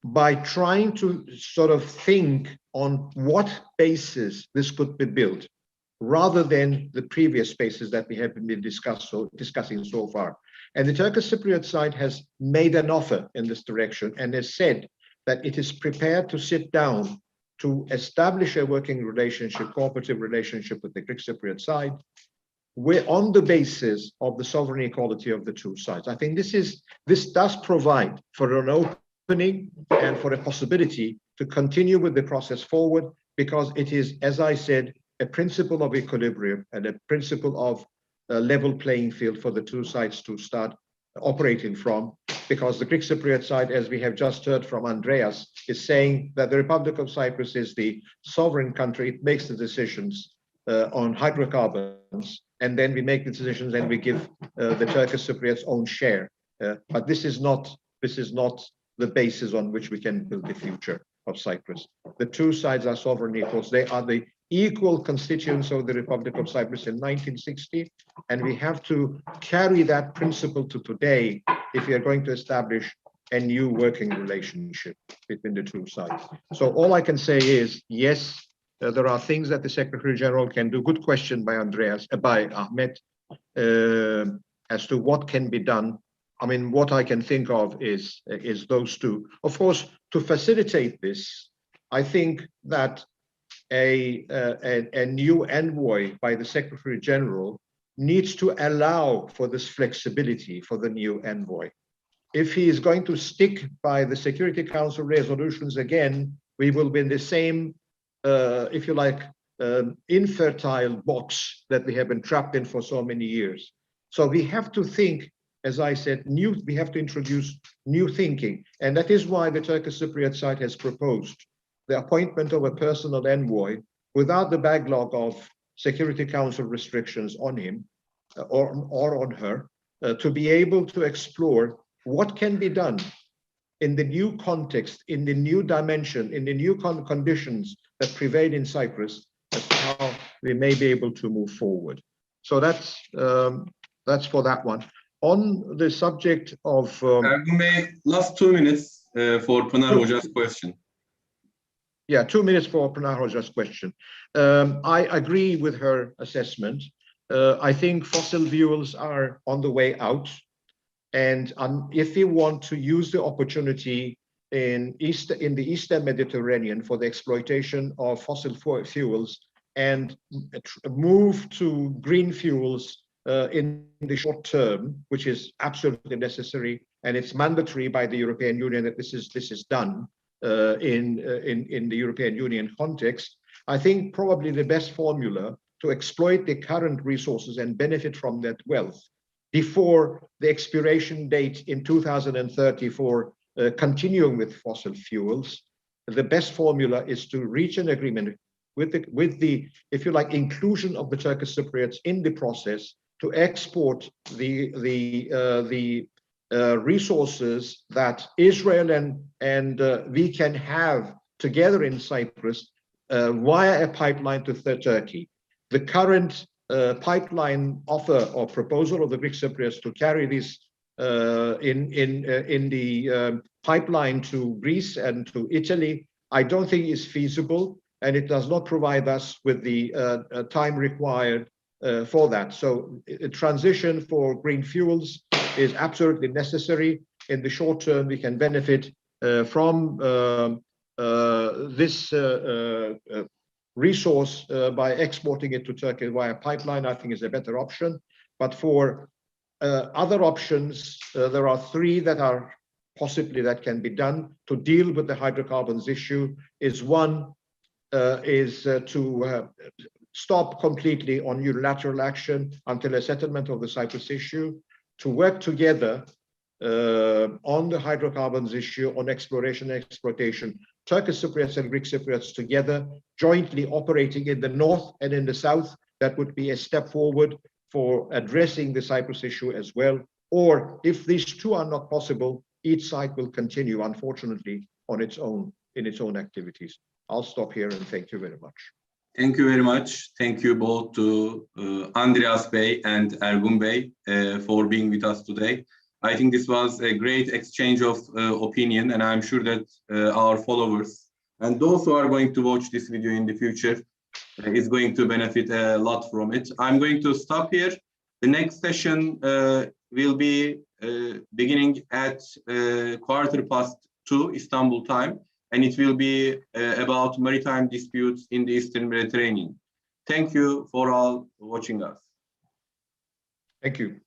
by trying to sort of think on what basis this could be built, rather than the previous basis that we have been discussing so far. And the Turkish Cypriot side has made an offer in this direction and has said that it is prepared to sit down to establish a working relationship, cooperative relationship with the Greek Cypriot side, we're on the basis of the sovereign equality of the two sides. I think this does provide for an opening and for a possibility to continue with the process forward, because it is, as I said, a principle of equilibrium and a principle of a level playing field for the two sides to start operating from, because the Greek Cypriot side, as we have just heard from Andréas, is saying that the Republic of Cyprus is the sovereign country. It makes the decisions on hydrocarbons, and then we make the decisions and we give the Turkish Cypriots own share. But this is not the basis on which we can build the future of Cyprus. The two sides are sovereign equals. They are the equal constituents of the Republic of Cyprus in 1960, and we have to carry that principle to today if we are going to establish a new working relationship between the two sides. So all I can say is, yes, there are things that the Secretary General can do. Good question by Andréas, by Ahmet, as to what can be done. I mean, what I can think of is those two. Of course, to facilitate this, I think that a new envoy by the Secretary General needs to allow for this flexibility for the new envoy. If he is going to stick by the Security Council resolutions again, we will be in the same, if you like, infertile box that we have been trapped in for so many years. So we have to think, as I said, we have to introduce new thinking. And that is why the Turkish Cypriot side has proposed the appointment of a personal envoy without the backlog of Security Council restrictions on him or on her, to be able to explore what can be done in the new context, in the new dimension, in the new conditions that prevail in Cyprus, as to how we may be able to move forward. So that's for that one. On the subject of Ergün Bey, last 2 minutes for Pınar Hoca's question. Yeah, 2 minutes for Pınar Hoca's question. I agree with her assessment. I think fossil fuels are on the way out. And if we want to use the opportunity in the Eastern Mediterranean for the exploitation of fossil fuels and move to green fuels in the short term, which is absolutely necessary, and it's mandatory by the European Union that this is done in the European Union context, I think probably the best formula to exploit the current resources and benefit from that wealth before the expiration date in 2030 for continuing with fossil fuels, the best formula is to reach an agreement with the, if you like, inclusion of the Turkish Cypriots in the process to export the resources that Israel and we can have together in Cyprus via a pipeline to Turkey. The current pipeline offer or proposal of the Greek Cypriots to carry this in the pipeline to Greece and to Italy, I don't think is feasible, and it does not provide us with the time required for that. So a transition for green fuels is absolutely necessary. In the short term, we can benefit from this resource by exporting it to Turkey via pipeline. I think is a better option. But for other options, there are three that are possibly that can be done to deal with the hydrocarbons issue. Is one is to stop completely on unilateral action until a settlement of the Cyprus issue, to work together on the hydrocarbons issue, on exploration and exploitation, Turkish Cypriots and Greek Cypriots together, jointly operating in the north and in the south. That would be a step forward for addressing the Cyprus issue as well. Or if these two are not possible, each side will continue, unfortunately, on its own, in its own activities. I'll stop here and thank you very much. Thank you very much. Thank you both to Andréas Bey and Ergün Bey for being with us today. I think this was a great exchange of opinion, and I'm sure that our followers and those who are going to watch this video in the future is going to benefit a lot from it. I'm going to stop here. The next session will be beginning at 2:15 Istanbul time, and it will be about maritime disputes in the Eastern Mediterranean. Thank you for all watching us. Thank you.